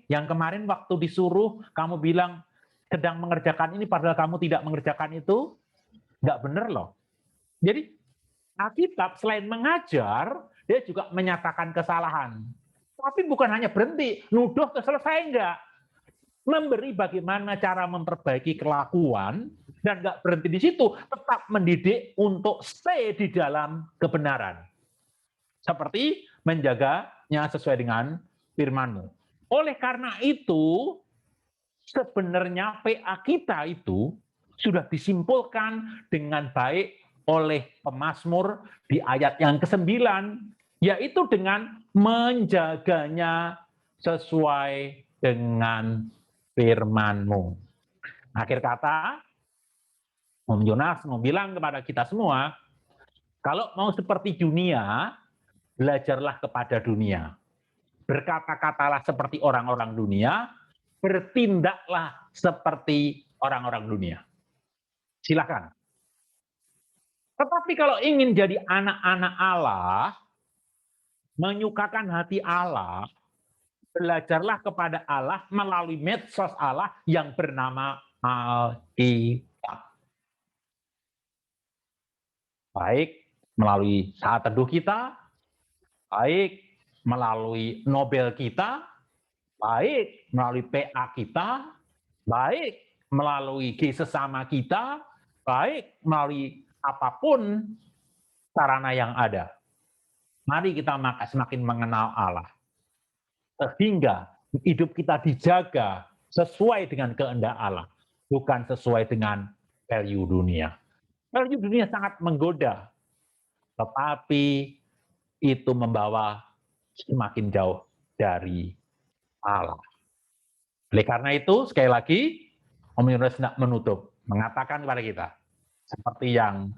Yang kemarin waktu disuruh kamu bilang sedang mengerjakan ini padahal kamu tidak mengerjakan itu, nggak bener loh. Jadi Alkitab selain mengajar, dia juga menyatakan kesalahan. Tapi bukan hanya berhenti, nuduh terus selesai enggak. Memberi bagaimana cara memperbaiki kelakuan, dan nggak berhenti di situ, tetap mendidik untuk stay di dalam kebenaran. Seperti menjaganya sesuai dengan firman-Mu. Oleh karena itu, sebenarnya PA kita itu sudah disimpulkan dengan baik oleh pemazmur di ayat yang ke-9, yaitu dengan menjaganya sesuai dengan firman-Mu. Akhir kata, Om Yonas mau bilang kepada kita semua, kalau mau seperti dunia, belajarlah kepada dunia. Berkata-katalah seperti orang-orang dunia, bertindaklah seperti orang-orang dunia. Silakan. Tetapi kalau ingin jadi anak-anak Allah, menyukakan hati Allah, belajarlah kepada Allah melalui medsos Allah yang bernama Alkitab. Baik melalui saat teduh kita, baik melalui Nobel kita, baik melalui PA kita, baik melalui G sesama kita, baik melalui apapun sarana yang ada. Mari kita semakin mengenal Allah. Sehingga hidup kita dijaga sesuai dengan kehendak Allah, bukan sesuai dengan value dunia. Value dunia sangat menggoda, tetapi itu membawa semakin jauh dari Allah. Oleh karena itu, sekali lagi, Om Yunus tidak menutup, mengatakan kepada kita, seperti yang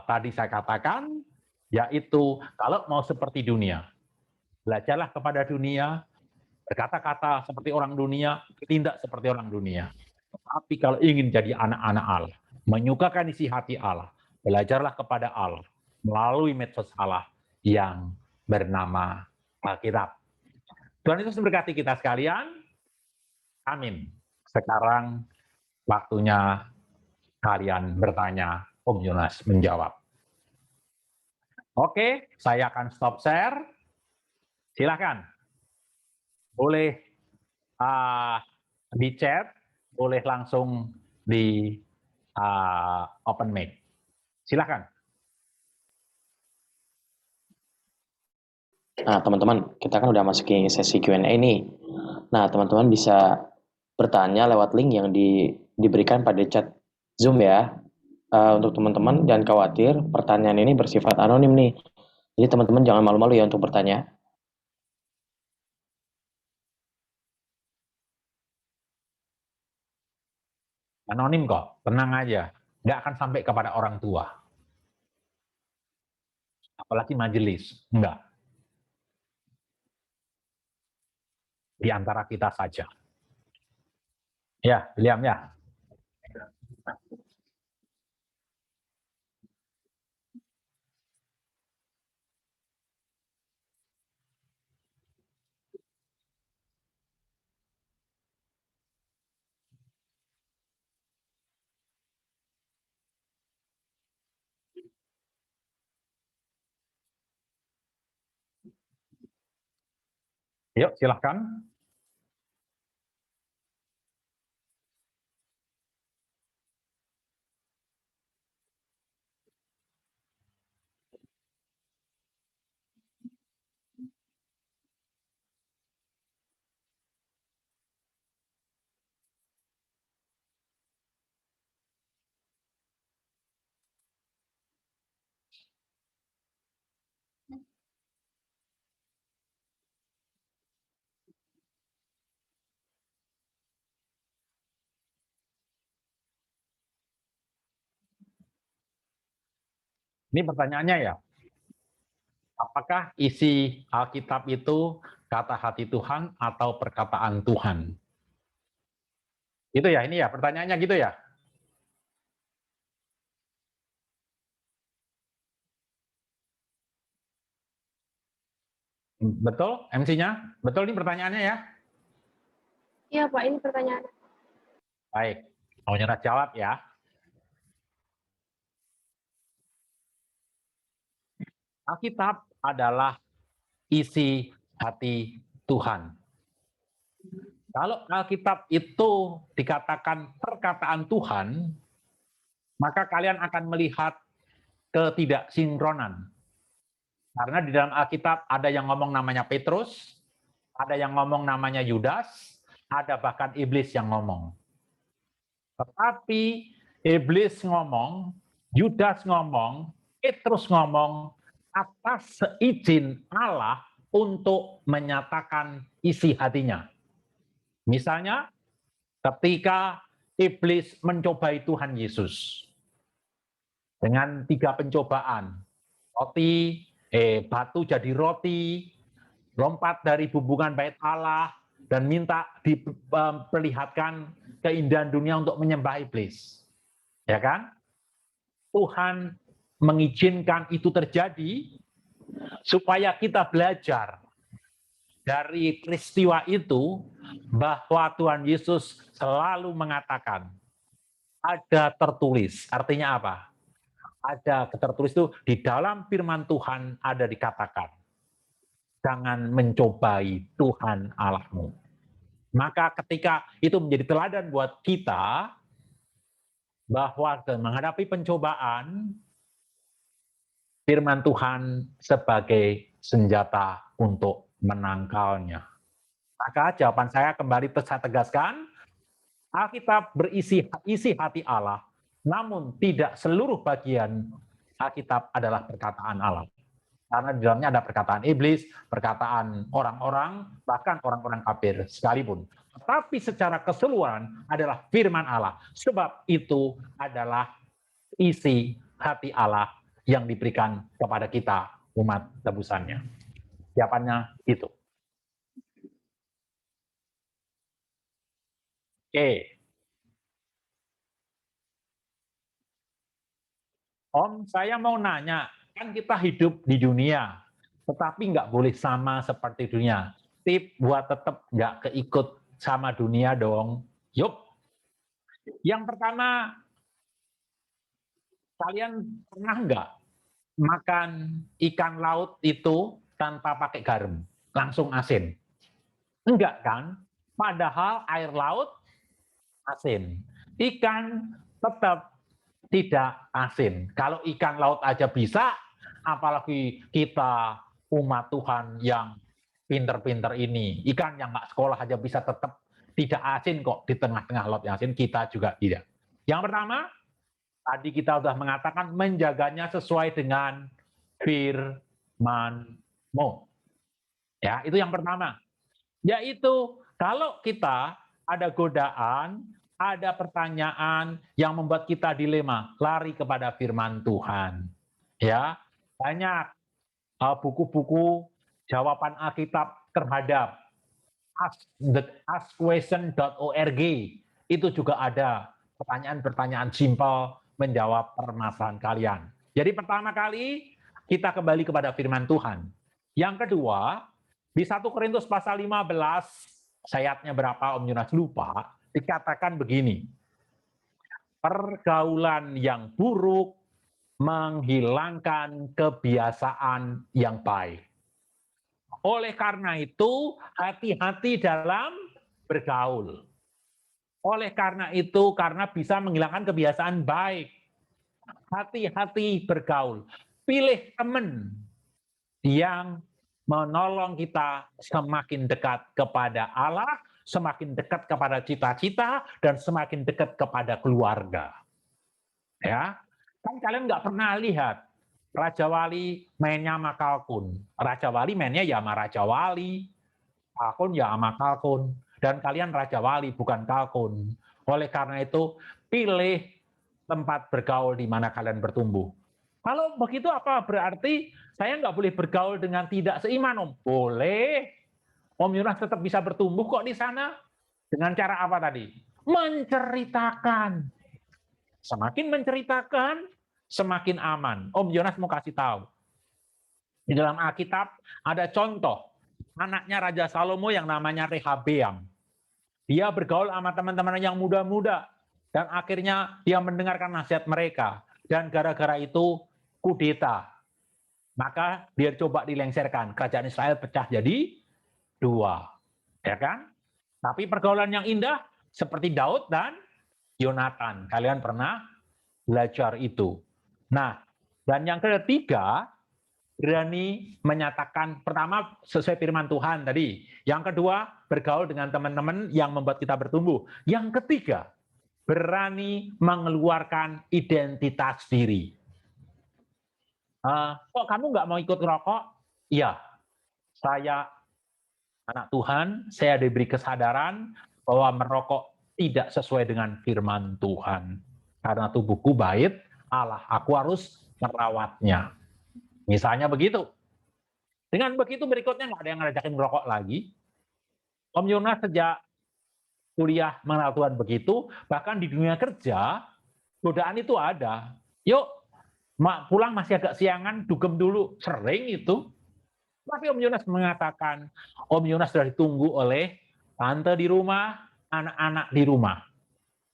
tadi saya katakan, yaitu kalau mau seperti dunia, belajarlah kepada dunia, berkata-kata seperti orang dunia, bertindak seperti orang dunia. Tapi kalau ingin jadi anak-anak Allah, menyukakan isi hati Allah, belajarlah kepada Allah melalui medsos Allah yang bernama Alkitab. Tuhan Yesus memberkati kita sekalian. Amin. Sekarang waktunya kalian bertanya, Om Yonas menjawab. Oke, saya akan stop share. Silakan. Boleh di chat, boleh langsung di open mic. Silakan. Nah, teman-teman, kita kan udah masukin sesi Q&A nih. Nah, teman-teman bisa bertanya lewat link yang diberikan pada chat Zoom ya. Untuk teman-teman, jangan khawatir, pertanyaan ini bersifat anonim nih. Jadi teman-teman jangan malu-malu ya untuk bertanya. Anonim kok, tenang aja. Nggak akan sampai kepada orang tua. Apalagi majelis, enggak. Di antara kita saja. Ya, William ya. Yuk, silahkan. Ini pertanyaannya ya. Apakah isi Alkitab itu kata hati Tuhan atau perkataan Tuhan? Itu ya, ini ya, pertanyaannya gitu ya. Betul MC-nya? Betul ini pertanyaannya ya? Iya Pak, ini pertanyaan. Baik, mau nyerah jawab ya. Alkitab adalah isi hati Tuhan. Kalau Alkitab itu dikatakan perkataan Tuhan, maka kalian akan melihat ketidaksinkronan. Karena di dalam Alkitab ada yang ngomong namanya Petrus, ada yang ngomong namanya Yudas, ada bahkan iblis yang ngomong. Tetapi iblis ngomong, Yudas ngomong, Petrus ngomong atas seizin Allah untuk menyatakan isi hatinya. Misalnya, ketika iblis mencobai Tuhan Yesus dengan 3 pencobaan, batu jadi roti, lompat dari bumbungan bait Allah, dan minta diperlihatkan keindahan dunia untuk menyembah iblis. Ya kan? Tuhan mengizinkan itu terjadi supaya kita belajar dari peristiwa itu bahwa Tuhan Yesus selalu mengatakan ada tertulis. Artinya apa? Ada tertulis itu di dalam firman Tuhan ada dikatakan, jangan mencobai Tuhan Allahmu. Maka ketika itu menjadi teladan buat kita, bahwa menghadapi pencobaan, firman Tuhan sebagai senjata untuk menangkalnya. Maka jawaban saya kembali saya tegaskan, Alkitab berisi isi hati Allah, namun tidak seluruh bagian Alkitab adalah perkataan Allah. Karena di dalamnya ada perkataan iblis, perkataan orang-orang, bahkan orang-orang kafir sekalipun. Tetapi secara keseluruhan adalah firman Allah. Sebab itu adalah isi hati Allah yang diberikan kepada kita, umat tebusannya. Jawabannya itu. Oke. Om, saya mau nanya, kan kita hidup di dunia, tetapi nggak boleh sama seperti dunia. Tip buat tetap nggak keikut sama dunia dong. Yup. Yang pertama, kalian pernah nggak makan ikan laut itu tanpa pakai garam, langsung asin? Enggak kan? Padahal air laut asin. Ikan tetap tidak asin. Kalau ikan laut aja bisa, apalagi kita umat Tuhan yang pinter-pinter ini. Ikan yang nggak sekolah aja bisa tetap tidak asin kok di tengah-tengah laut yang asin, kita juga tidak. Yang pertama, tadi kita sudah mengatakan menjaganya sesuai dengan firman-Mu. Ya, itu yang pertama. Yaitu kalau kita ada godaan, ada pertanyaan yang membuat kita dilema, lari kepada firman Tuhan. Ya, banyak buku-buku jawaban Alkitab terhadap askquestion.org. Itu juga ada pertanyaan-pertanyaan simpel menjawab permasalahan kalian. Jadi pertama kali kita kembali kepada firman Tuhan. Yang kedua, di 1 Korintus pasal 15, ayatnya berapa Om Yunas lupa, dikatakan begini, pergaulan yang buruk menghilangkan kebiasaan yang baik. Oleh karena itu, hati-hati dalam bergaul. Oleh karena itu, karena bisa menghilangkan kebiasaan baik. Hati-hati bergaul. Pilih teman yang menolong kita semakin dekat kepada Allah, semakin dekat kepada cita-cita, dan semakin dekat kepada keluarga. Ya, kan kalian nggak pernah lihat Raja Wali mainnya sama Kalkun. Raja Wali mainnya ya sama Raja Wali, Kalkun ya sama Kalkun. Dan kalian Raja Wali bukan Kalkun. Oleh karena itu, pilih tempat bergaul di mana kalian bertumbuh. Kalau begitu apa berarti saya nggak boleh bergaul dengan tidak seiman, Om? Boleh. Om Yunas tetap bisa bertumbuh kok di sana. Dengan cara apa tadi? Menceritakan. Semakin menceritakan, semakin aman. Om Yunas mau kasih tahu. Di dalam Alkitab ada contoh anaknya Raja Salomo yang namanya Rehabeam. Dia bergaul sama teman-teman yang muda-muda. Dan akhirnya dia mendengarkan nasihat mereka. Dan gara-gara itu kudeta. Maka dia coba dilengserkan. Kerajaan Israel pecah jadi 2. Ya kan? Tapi pergaulan yang indah seperti Daud dan Yonatan. Kalian pernah belajar itu. Nah, dan yang ketiga, berani menyatakan, pertama sesuai firman Tuhan tadi. Yang kedua, bergaul dengan teman-teman yang membuat kita bertumbuh. Yang ketiga, berani mengeluarkan identitas diri. Kok kamu nggak mau ikut rokok? Iya, saya anak Tuhan, saya diberi kesadaran bahwa merokok tidak sesuai dengan firman Tuhan. Karena tubuhku bait Allah, aku harus merawatnya. Misalnya begitu. Dengan begitu berikutnya nggak ada yang ngajakin merokok lagi. Om Yonas sejak kuliah mengenal Tuhan begitu, bahkan di dunia kerja, godaan itu ada. Yuk, pulang masih agak siangan, dugem dulu. Sering itu. Tapi Om Yonas mengatakan, Om Yonas sudah ditunggu oleh tante di rumah, anak-anak di rumah.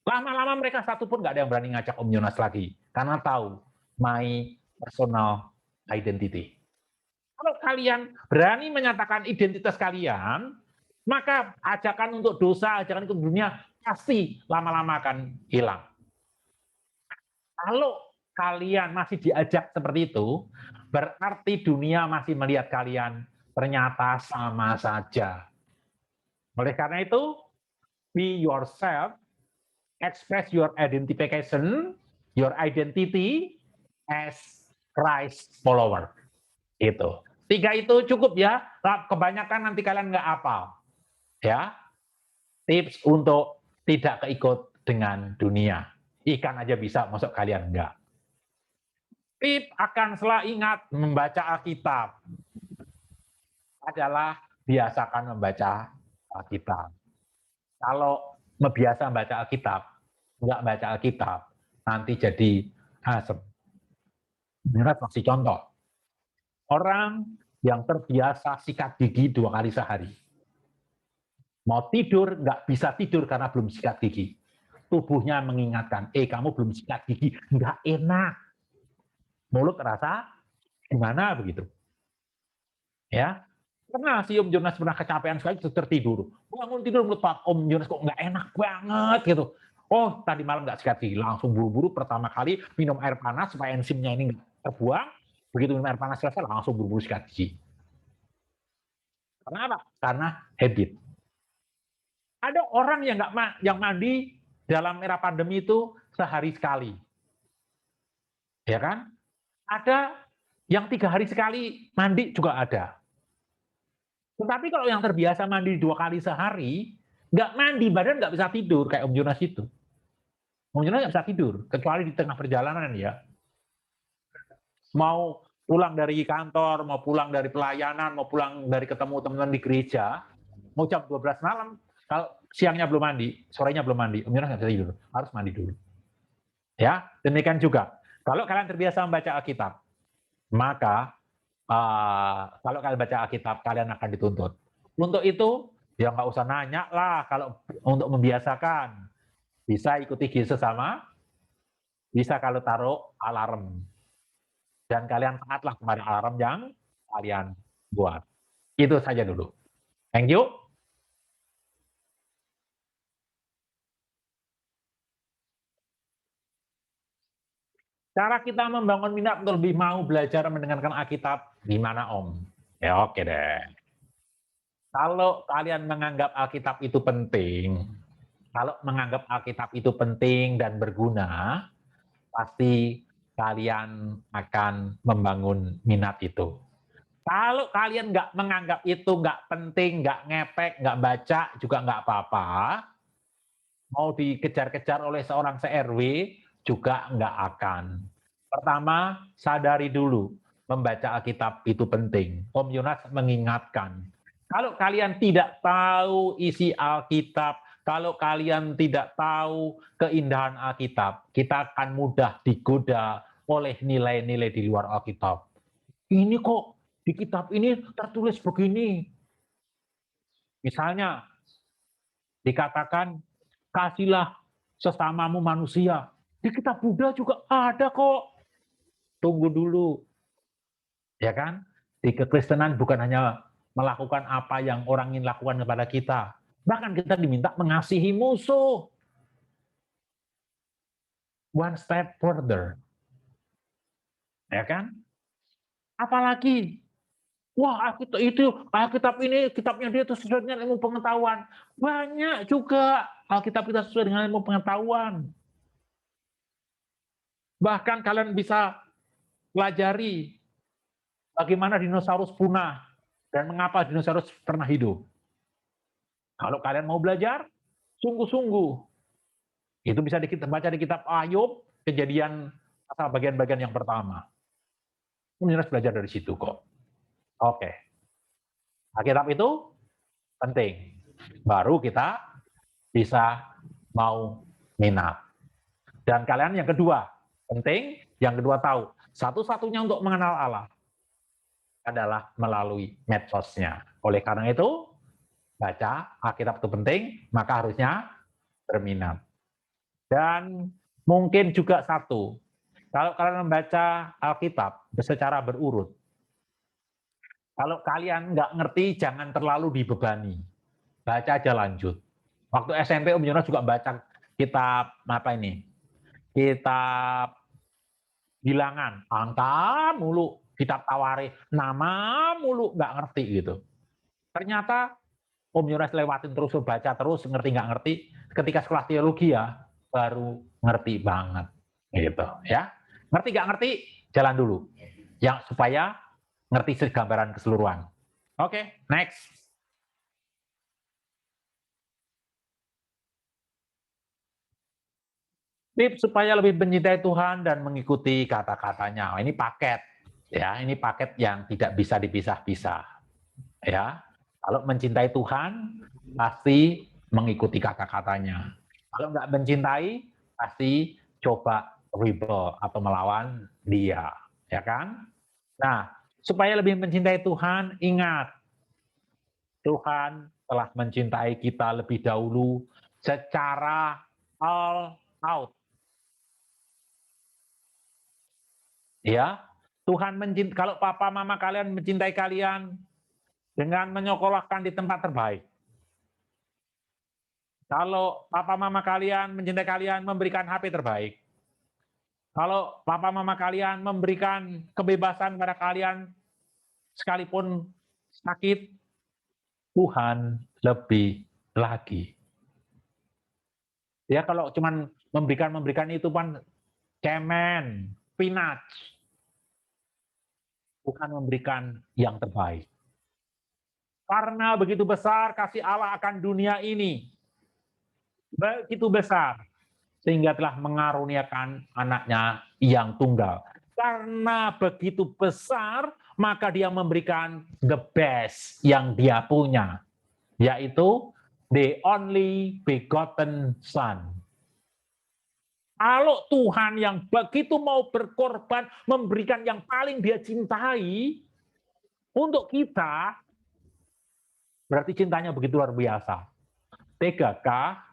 Lama-lama mereka satu pun nggak ada yang berani ngajak Om Yonas lagi. Karena tahu, my personal identity. Kalau kalian berani menyatakan identitas kalian, maka ajakan untuk dosa, ajakan untuk dunia, pasti lama-lama akan hilang. Kalau kalian masih diajak seperti itu, berarti dunia masih melihat kalian ternyata sama saja. Oleh karena itu, be yourself, express your identification, your identity as Christ follower. Itu. 3 itu cukup ya. Kebanyakan nanti kalian nggak hafal. Ya. Tips untuk tidak keikut dengan dunia. Ikan aja bisa, masuk kalian enggak. Tips akan selalu ingat membaca Alkitab. Adalah biasakan membaca Alkitab. Kalau membiasa membaca Alkitab, enggak baca Alkitab, nanti jadi asem. Ini kasih contoh. Orang yang terbiasa sikat gigi 2 kali sehari. Mau tidur, nggak bisa tidur karena belum sikat gigi. Tubuhnya mengingatkan, kamu belum sikat gigi, nggak enak. Mulut rasa gimana begitu. Ya, pernah si Om Yonas pernah kecapean sekali tertidur. Bangun tidur menurut Pak Om Yonas kok nggak enak banget gitu. Oh, tadi malam nggak sikat gigi, langsung buru-buru pertama kali minum air panas supaya enzimnya ini nggak terbuang. Begitu minum air panas selesai, langsung buru-buru sikat gigi. Kenapa? Karena habit. Ada orang yang mandi dalam era pandemi itu sehari sekali. Ya kan? Ada yang 3 hari sekali mandi juga ada. Tetapi kalau yang terbiasa mandi 2 kali sehari, nggak mandi, badan nggak bisa tidur, kayak Om Yonas itu. Om Yonas nggak bisa tidur, kecuali di tengah perjalanan ya. Mau pulang dari kantor, mau pulang dari pelayanan, mau pulang dari ketemu teman-teman di gereja, mau jam 12 malam, kalau siangnya belum mandi, sorenya belum mandi, Om Yonas nggak bisa tidur, harus mandi dulu. Ya, demikian juga. Kalau kalian terbiasa membaca Alkitab, maka kalau kalian baca Alkitab, kalian akan dituntut. Untuk itu, ya nggak usah nanya lah. Kalau untuk membiasakan, bisa ikuti Yesus sama, bisa kalau taruh alarm. Dan kalian taatlah kepada alarm yang kalian buat. Itu saja dulu. Thank you. Cara kita membangun minat untuk lebih mau belajar mendengarkan Alkitab, gimana Om? Ya oke deh. Kalau kalian menganggap Alkitab itu penting, dan berguna, pasti kalian akan membangun minat itu. Kalau kalian nggak menganggap itu nggak penting, nggak ngepek, nggak baca, juga nggak apa-apa, mau dikejar-kejar oleh seorang se-RW, juga nggak akan. Pertama, sadari dulu, membaca Alkitab itu penting. Om Yonas mengingatkan, kalau kalian tidak tahu isi Alkitab, kalau kalian tidak tahu keindahan Alkitab, kita akan mudah digoda oleh nilai-nilai di luar Alkitab. Ini kok di kitab ini tertulis begini. Misalnya, dikatakan, kasihlah sesamamu manusia. Di kitab Buddha juga ada kok. Tunggu dulu. Ya kan? Di kekristenan bukan hanya melakukan apa yang orang ingin lakukan kepada kita. Bahkan kita diminta mengasihi musuh. One step further. Ya kan? Apalagi, wah Alkitab ini, kitabnya dia itu sesuai dengan ilmu pengetahuan. Banyak juga Alkitab kita sesuai dengan ilmu pengetahuan. Bahkan kalian bisa pelajari bagaimana dinosaurus punah dan mengapa dinosaurus pernah hidup. Kalau kalian mau belajar, sungguh-sungguh. Itu bisa baca di kitab Ayub, Kejadian pasal bagian-bagian yang pertama. Kalian harus belajar dari situ kok. Oke. Alkitab itu penting. Baru kita bisa mau minat. Dan kalian yang kedua, penting, yang kedua tahu, satu-satunya untuk mengenal Allah adalah melalui medsosnya. Oleh karena itu, baca Alkitab itu penting, maka harusnya berminat. Dan mungkin juga satu, kalau kalian membaca Alkitab secara berurut, kalau kalian nggak ngerti, jangan terlalu dibebani. Baca aja lanjut. Waktu SMP Om Yonas juga baca kitab apa ini? Kitab Bilangan, angka mulu, kitab Tawarikh, nama mulu, nggak ngerti gitu. Ternyata Om Yonas lewatin terus, baca terus, ngerti nggak ngerti. Ketika sekolah teologi ya, baru ngerti banget, gitu ya. Ngerti nggak ngerti, jalan dulu, yang supaya ngerti gambaran keseluruhan. Oke, next. Tips supaya lebih mencintai Tuhan dan mengikuti kata-katanya. Ini paket, ya. Ini paket yang tidak bisa dipisah-pisah, ya. Kalau mencintai Tuhan, pasti mengikuti kata-katanya. Kalau nggak mencintai, pasti coba rebel atau melawan Dia, ya kan? Nah, supaya lebih mencintai Tuhan, ingat, Tuhan telah mencintai kita lebih dahulu secara all out. Ya, Tuhan mencintai, kalau papa mama kalian mencintai kalian dengan menyekolahkan di tempat terbaik. Kalau papa mama kalian mencintai kalian memberikan HP terbaik. Kalau papa mama kalian memberikan kebebasan pada kalian sekalipun sakit, Tuhan lebih lagi. Ya kalau cuman memberikan itu kan cemen, peanuts. Bukan memberikan yang terbaik. Karena begitu besar kasih Allah akan dunia ini. Begitu besar. Sehingga telah mengaruniakan anaknya yang tunggal. Karena begitu besar, maka dia memberikan the best yang dia punya. Yaitu the only begotten Son. Kalau Tuhan yang begitu mau berkorban, memberikan yang paling dia cintai, untuk kita, berarti cintanya begitu luar biasa. Tegakah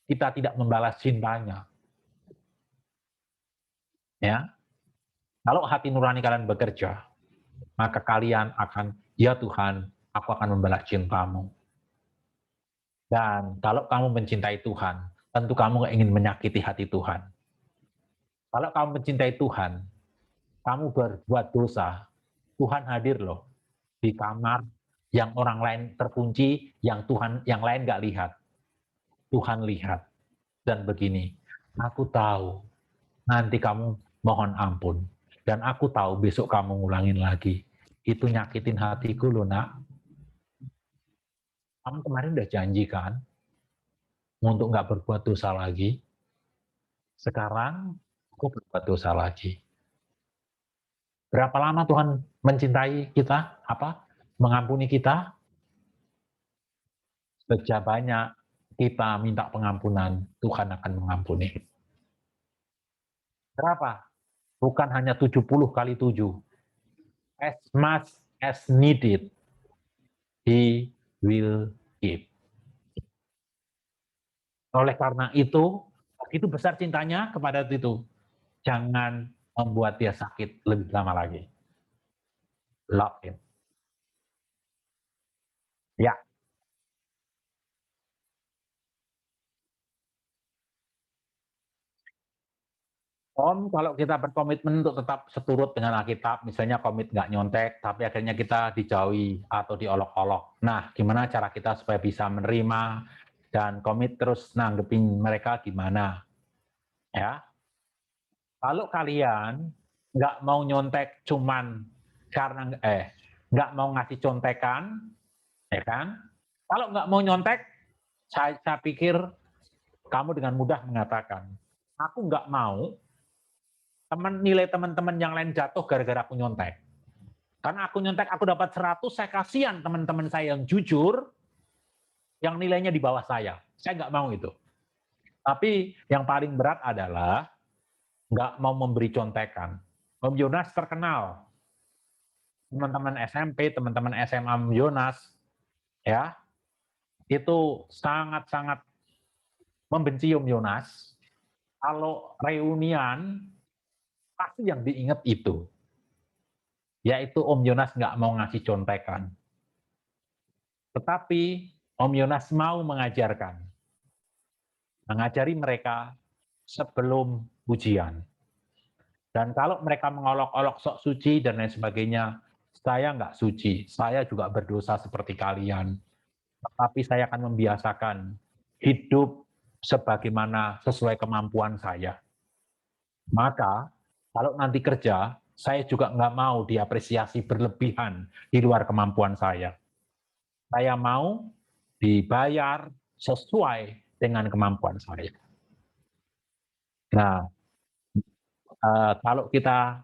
kita tidak membalas cintanya? Ya, kalau hati nurani kalian bekerja, maka kalian akan, ya Tuhan, aku akan membalas cintamu. Dan kalau kamu mencintai Tuhan, tentu kamu gak ingin menyakiti hati Tuhan. Kalau kamu mencintai Tuhan, kamu berbuat dosa, Tuhan hadir loh di kamar yang orang lain terkunci, yang lain nggak lihat. Tuhan lihat. Dan begini, aku tahu nanti kamu mohon ampun. Dan aku tahu besok kamu ngulangin lagi. Itu nyakitin hatiku loh, nak. Kamu kemarin udah janji kan untuk nggak berbuat dosa lagi. Sekarang aku berbuat dosa lagi. Berapa lama Tuhan mencintai kita? Mengampuni kita? Sejak banyak kita minta pengampunan, Tuhan akan mengampuni. Berapa? Bukan hanya 70 kali 7. As much as needed, He will miskin. Oleh karena itu besar cintanya kepada itu. Jangan membuat dia sakit lebih lama lagi. Love him. Ya. Om, kalau kita berkomitmen untuk tetap seturut dengan Alkitab, misalnya komit nggak nyontek, tapi akhirnya kita dijauhi atau diolok-olok. Nah, gimana cara kita supaya bisa menerima dan komit terus nanggepin mereka gimana? Ya, kalau kalian nggak mau nyontek cuman karena nggak mau ngasih contekan, ya kan? Kalau nggak mau nyontek, saya pikir kamu dengan mudah mengatakan, aku nggak mau nilai teman-teman yang lain jatuh gara-gara aku nyontek. Karena aku nyontek, aku dapat 100, saya kasihan teman-teman saya yang jujur, yang nilainya di bawah saya. Saya nggak mau itu. Tapi yang paling berat adalah nggak mau memberi contekan. Om Yonas terkenal. Teman-teman SMP, teman-teman SMA Om Yonas, ya, itu sangat-sangat membenci Om Yonas. Kalau reunian, pasti yang diingat itu. Yaitu Om Yonas nggak mau ngasih contekan. Tetapi Om Yonas mau mengajarkan. Mengajari mereka sebelum ujian. Dan kalau mereka mengolok-olok sok suci dan lain sebagainya, saya nggak suci, saya juga berdosa seperti kalian. Tetapi saya akan membiasakan hidup sebagaimana sesuai kemampuan saya. Maka kalau nanti kerja, saya juga nggak mau diapresiasi berlebihan di luar kemampuan saya. Saya mau dibayar sesuai dengan kemampuan saya. Nah, kalau kita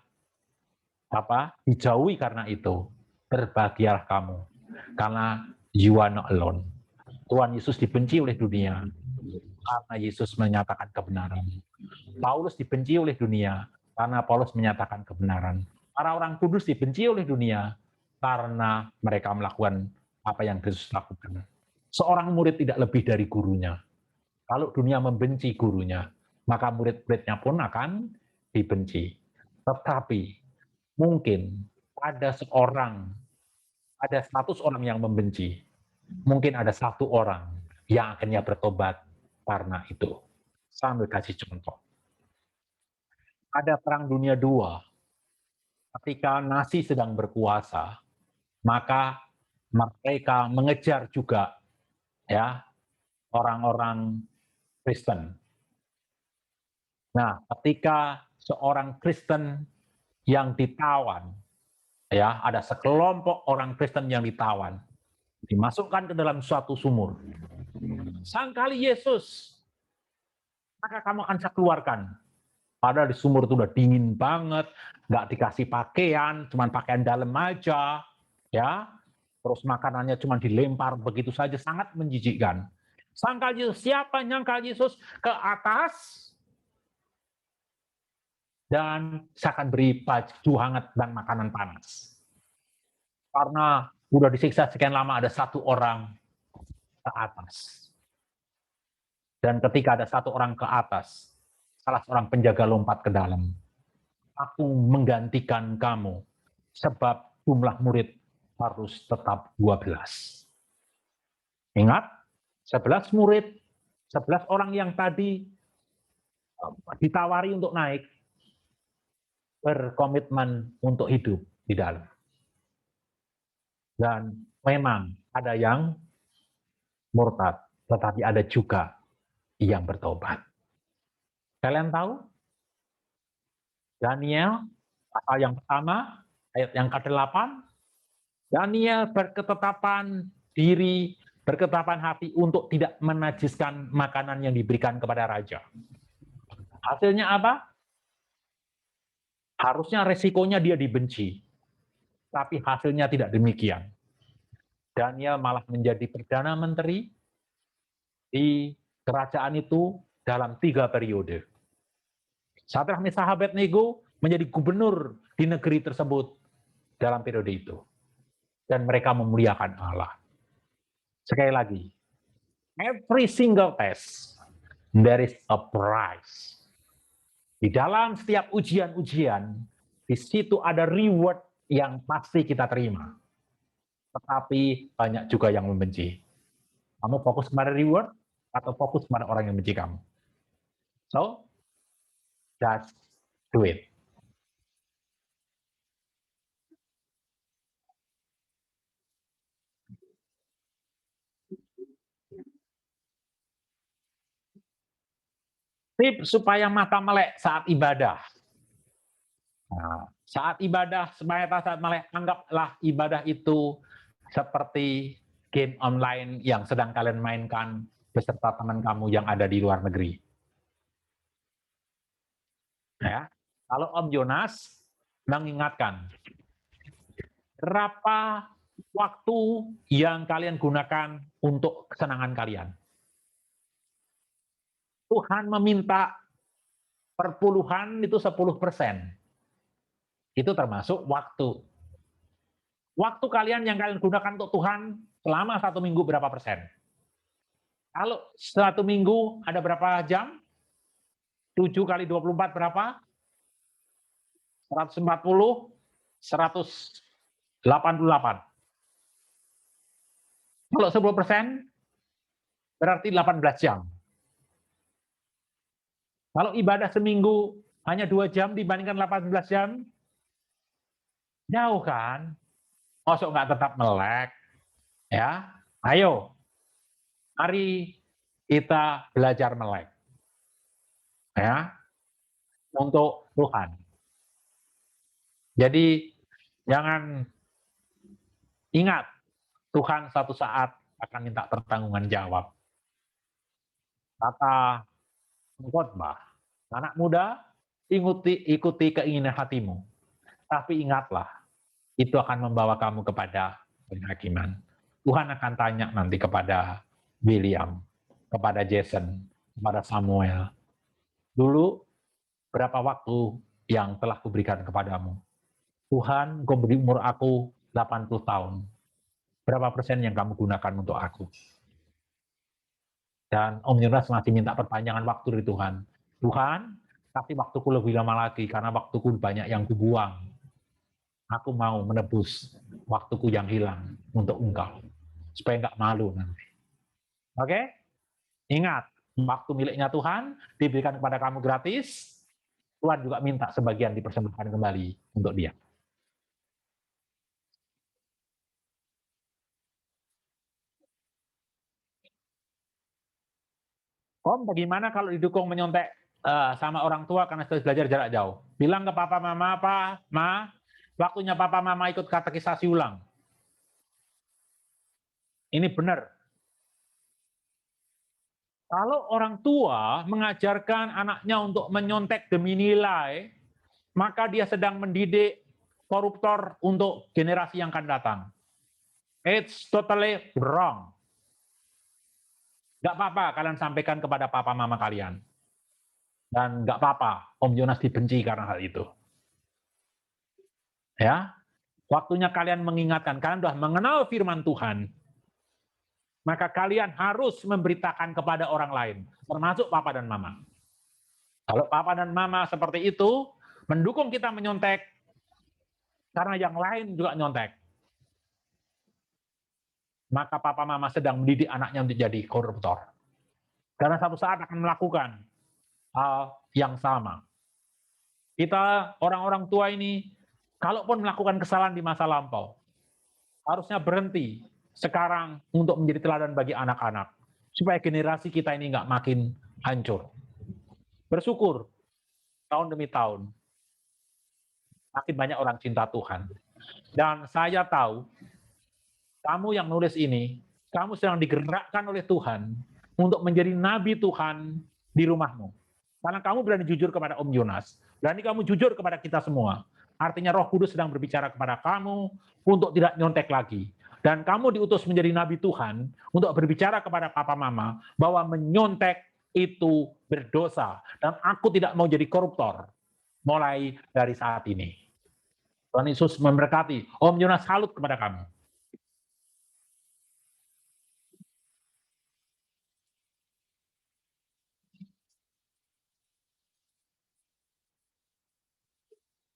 dijauhi karena itu, berbahagialah kamu, karena you are not alone. Tuhan Yesus dibenci oleh dunia karena Yesus menyatakan kebenaran. Paulus dibenci oleh dunia karena Paulus menyatakan kebenaran. Para orang kudus dibenci oleh dunia karena mereka melakukan apa yang Yesus lakukan. Seorang murid tidak lebih dari gurunya. Kalau dunia membenci gurunya, maka murid-muridnya pun akan dibenci. Tetapi mungkin ada 100 orang yang membenci. Mungkin ada 1 orang yang akhirnya bertobat karena itu. Sambil kasih contoh. Ada Perang Dunia II. Ketika Nazi sedang berkuasa, maka mereka mengejar juga ya orang-orang Kristen. Nah, ketika seorang Kristen yang ditawan, ya ada sekelompok orang Kristen yang ditawan, dimasukkan ke dalam suatu sumur. Sangkali Yesus, maka kamu akan saya keluarkan. Padahal di sumur itu udah dingin banget, nggak dikasih pakaian, cuma pakaian dalam aja, ya. Terus makanannya cuma dilempar begitu saja, sangat menjijikkan. Sangkal Yesus, siapa nyangkal Yesus ke atas? Dan saya akan beri baju hangat dan makanan panas. Karena udah disiksa sekian lama, ada 1 orang ke atas. Dan ketika ada 1 orang ke atas, salah seorang penjaga lompat ke dalam. Aku menggantikan kamu, sebab jumlah murid harus tetap 12. Ingat, 11 murid, 11 orang yang tadi ditawari untuk naik, berkomitmen untuk hidup di dalam. Dan memang ada yang murtad, tetapi ada juga yang bertobat. Kalian tahu? Daniel, pasal yang pertama, ayat yang ke-8, Daniel berketetapan diri, berketetapan hati untuk tidak menajiskan makanan yang diberikan kepada raja. Hasilnya apa? Harusnya resikonya dia dibenci, tapi hasilnya tidak demikian. Daniel malah menjadi Perdana Menteri di kerajaan itu dalam 3 periode. Sadrak, Meshach, Abednego menjadi gubernur di negeri tersebut dalam periode itu. Dan mereka memuliakan Allah. Sekali lagi, every single test, there is a prize. Di dalam setiap ujian-ujian, di situ ada reward yang pasti kita terima. Tetapi banyak juga yang membenci. Kamu fokus pada reward atau fokus pada orang yang benci kamu? So, just do it. Tips supaya mata melek saat ibadah. Nah, saat ibadah, supaya saat melek, anggaplah ibadah itu seperti game online yang sedang kalian mainkan beserta teman kamu yang ada di luar negeri. Ya, kalau Om Yonas mengingatkan, berapa waktu yang kalian gunakan untuk kesenangan kalian? Tuhan meminta perpuluhan itu 10%. Itu termasuk waktu. Waktu kalian yang kalian gunakan untuk Tuhan selama 1 minggu berapa persen? Kalau 1 minggu ada berapa jam? 7 kali 24 berapa? 140, 188. Kalau 10% berarti 18 jam. Kalau ibadah seminggu hanya 2 jam dibandingkan 18 jam, jauh kan? Masuk nggak tetap melek? Ya, ayo, mari kita belajar melek. Ya, untuk Tuhan. Jadi, jangan ingat, Tuhan satu saat akan minta pertanggungan jawab. Kata khotbah, anak muda, ikuti keinginan hatimu. Tapi ingatlah, itu akan membawa kamu kepada penghakiman. Tuhan akan tanya nanti kepada William, kepada Jason, kepada Samuel. Dulu, berapa waktu yang telah kuberikan kepadamu? Tuhan, kau beri umur aku 80 tahun. Berapa persen yang kamu gunakan untuk aku? Dan Om Yonas masih minta perpanjangan waktu dari Tuhan. Tuhan, kasih waktuku lebih lama lagi, karena waktuku banyak yang kubuang. Aku mau menebus waktuku yang hilang untuk Engkau. Supaya nggak malu nanti. Oke? Ingat, waktu miliknya Tuhan, diberikan kepada kamu gratis, Tuhan juga minta sebagian dipersembahkan kembali untuk dia. Om, bagaimana kalau didukung menyontek sama orang tua karena sudah belajar jarak jauh? Bilang ke papa, mama, waktunya papa, mama ikut katekisasi ulang. Ini benar. Kalau orang tua mengajarkan anaknya untuk menyontek demi nilai, maka dia sedang mendidik koruptor untuk generasi yang akan datang. It's totally wrong. Nggak apa-apa kalian sampaikan kepada papa mama kalian. Dan nggak apa-apa Om Yonas dibenci karena hal itu. Ya, waktunya kalian mengingatkan, kalian sudah mengenal firman Tuhan, maka kalian harus memberitakan kepada orang lain, termasuk papa dan mama. Kalau papa dan mama seperti itu, mendukung kita menyontek, karena yang lain juga nyontek, maka papa mama sedang mendidik anaknya untuk jadi koruptor. Karena satu saat akan melakukan hal yang sama. Kita orang-orang tua ini, kalaupun melakukan kesalahan di masa lampau, harusnya berhenti sekarang untuk menjadi teladan bagi anak-anak. Supaya generasi kita ini nggak makin hancur. Bersyukur, tahun demi tahun, makin banyak orang cinta Tuhan. Dan saya tahu, kamu yang nulis ini, kamu sedang digerakkan oleh Tuhan untuk menjadi nabi Tuhan di rumahmu. Karena kamu berani jujur kepada Om Yonas, berani kamu jujur kepada kita semua. Artinya Roh Kudus sedang berbicara kepada kamu untuk tidak nyontek lagi. Dan kamu diutus menjadi nabi Tuhan untuk berbicara kepada papa mama bahwa menyontek itu berdosa. Dan aku tidak mau jadi koruptor mulai dari saat ini. Tuhan Yesus memberkati. Om Yonas salut kepada kamu.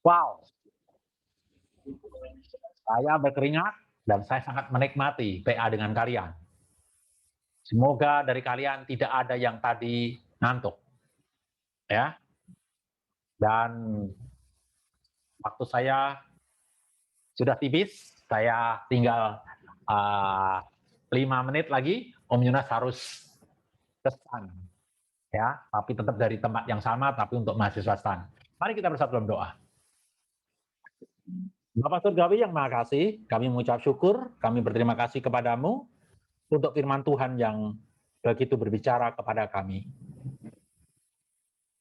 Wow. Saya berkeringat dan saya sangat menikmati PA dengan kalian. Semoga dari kalian tidak ada yang tadi ngantuk. Ya. Dan waktu saya sudah tipis, saya tinggal 5 menit lagi, Om Yunas harus pesan. Ya, tapi tetap dari tempat yang sama, tapi untuk mahasiswa STAN. Mari kita bersatu dalam doa. Bapak Surgawi yang Maha Kasih, kami mengucap syukur, kami berterima kasih kepadamu untuk firman Tuhan yang begitu berbicara kepada kami.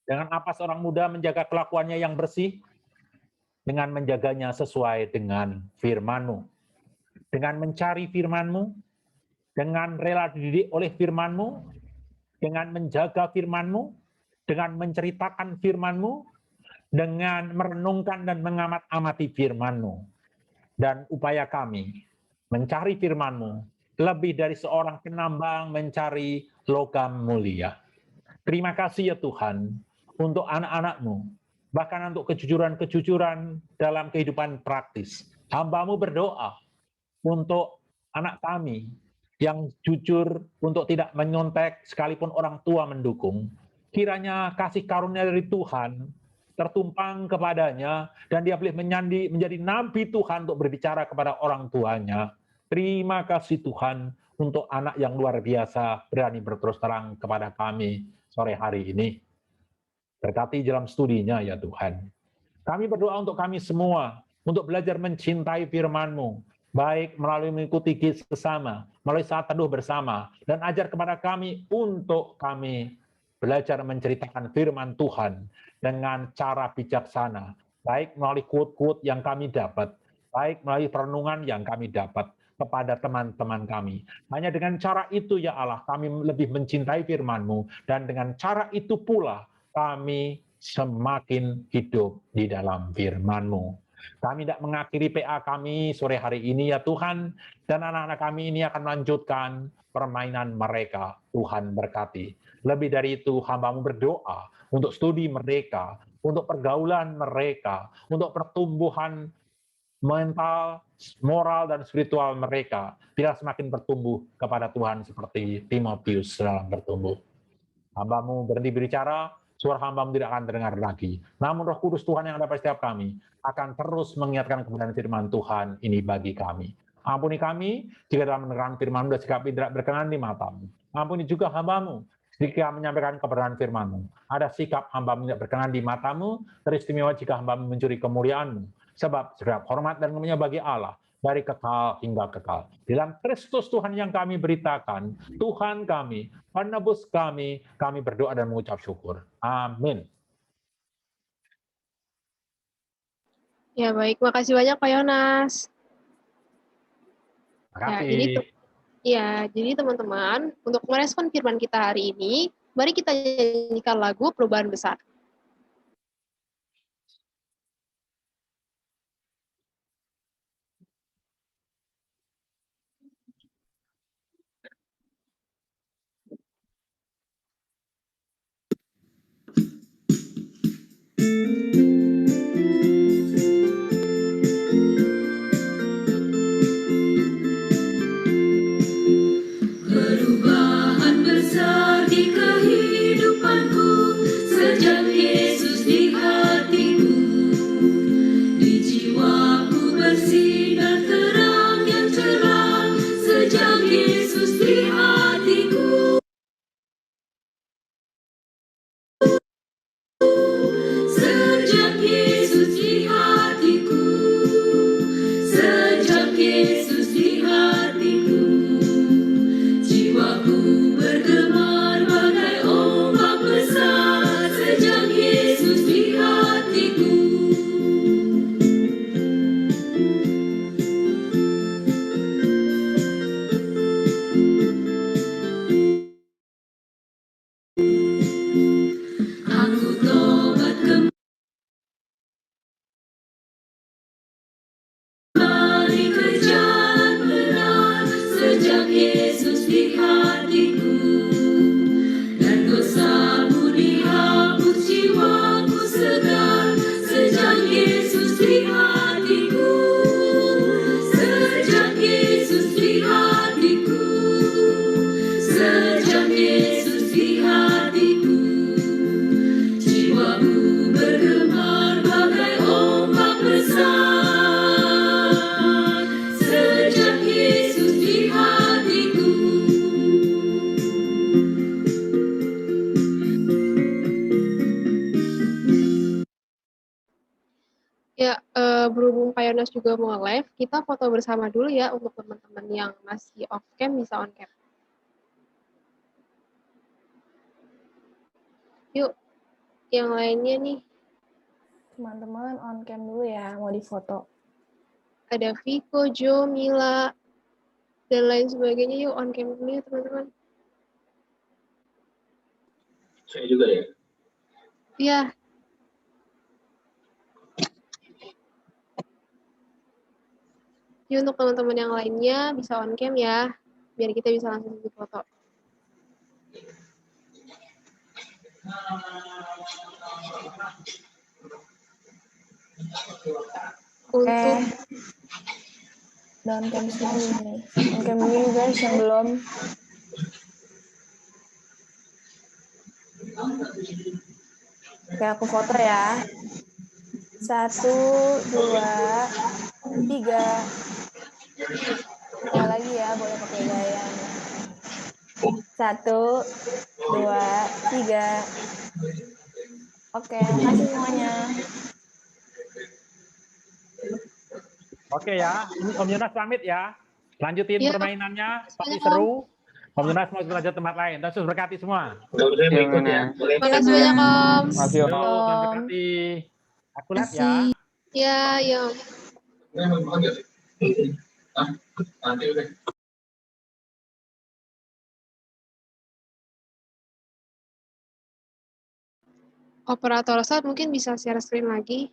Dengan apa seorang muda menjaga kelakuannya yang bersih, dengan menjaganya sesuai dengan firman-Mu. Dengan mencari firman-Mu, dengan rela dididik oleh firman-Mu, dengan menjaga firman-Mu, dengan menceritakan firman-Mu, dengan merenungkan dan mengamat-amati firman-Mu. Dan upaya kami mencari firman-Mu lebih dari seorang penambang mencari logam mulia. Terima kasih ya Tuhan untuk anak-anak-Mu, bahkan untuk kejujuran-kejujuran dalam kehidupan praktis. Hamba-Mu berdoa untuk anak kami yang jujur untuk tidak menyontek sekalipun orang tua mendukung. Kiranya kasih karunia dari Tuhan tertumpang kepadanya dan dia boleh menjadi nabi Tuhan untuk berbicara kepada orang tuanya. Terima kasih Tuhan untuk anak yang luar biasa berani berterus terang kepada kami sore hari ini. Berkati dalam studinya ya Tuhan. Kami berdoa untuk kami semua untuk belajar mencintai firman-Mu, baik melalui mengikuti kisah sesama, melalui saat teduh bersama, dan ajar kepada kami untuk kami belajar menceritakan firman Tuhan dengan cara bijaksana, baik melalui quote-quote yang kami dapat, baik melalui perenungan yang kami dapat kepada teman-teman kami. Hanya dengan cara itu ya Allah, kami lebih mencintai firman-Mu, dan dengan cara itu pula kami semakin hidup di dalam firman-Mu. Kami tidak mengakhiri PA kami sore hari ini ya Tuhan, dan anak-anak kami ini akan melanjutkan permainan mereka. Tuhan berkati. Lebih dari itu, hamba-Mu berdoa untuk studi mereka, untuk pergaulan mereka, untuk pertumbuhan mental, moral, dan spiritual mereka. Biar semakin bertumbuh kepada Tuhan seperti Timotius dalam bertumbuh. Hamba-Mu berhenti berbicara, suara hamba-Mu tidak akan terdengar lagi. Namun Roh Kudus Tuhan yang ada pada setiap kami akan terus mengingatkan kebenaran firman Tuhan ini bagi kami. Ampuni kami jika dalam mendengarkan firman-Mu dan sikap tidak berkenan di mata-Mu. Ampuni juga hamba-Mu jika menyampaikan kebenaran firman-Mu. Ada sikap hamba-Mu tidak berkenan di mata-Mu, teristimewa jika hamba-Mu mencuri kemuliaan-Mu. Sebab segala hormat dan kemuliaan bagi Allah dari kekal hingga kekal. Dalam Kristus Tuhan yang kami beritakan, Tuhan kami, penebus kami berdoa dan mengucap syukur. Amin. Ya baik, makasih banyak Pak Yonas. Terima kasih. Jadi teman-teman, untuk merespon firman kita hari ini, mari kita nyanyikan lagu Perubahan Besar. Perubahan besar di kehidupanku sejak Jonas juga mau live, kita foto bersama dulu ya untuk teman-teman yang masih off cam bisa on cam. Yuk, yang lainnya nih. Teman-teman on cam dulu ya, mau difoto. Ada Viko, Jo, Mila, dan lain sebagainya. Yuk on cam dulu ya teman-teman. Saya juga ya. Iya. Yuk untuk teman-teman yang lainnya bisa on cam ya, biar kita bisa langsung foto. Oke. Down cam semua nih. On cam dulu guys yang belum. Oke, aku foto ya. 1, 2, 3. Sekali lagi ya, boleh pakai gaya nih. 1, 2, 3. Oke, makasih semuanya. Oke ya, ini Om Yonas pamit ya. Lanjutin Ya. permainannya, pasti seru. Om Yonas mau lanjut tempat lain. Terus berkati semua. Kalau saya mau ikut ya. Boleh. Makasih banyak Om. Makasih Om. Yo, Tuhan berkati. Aku lihat ya. Ya, ya. Saya mau panggil. Nanti udah. Operator saat mungkin bisa share screen lagi.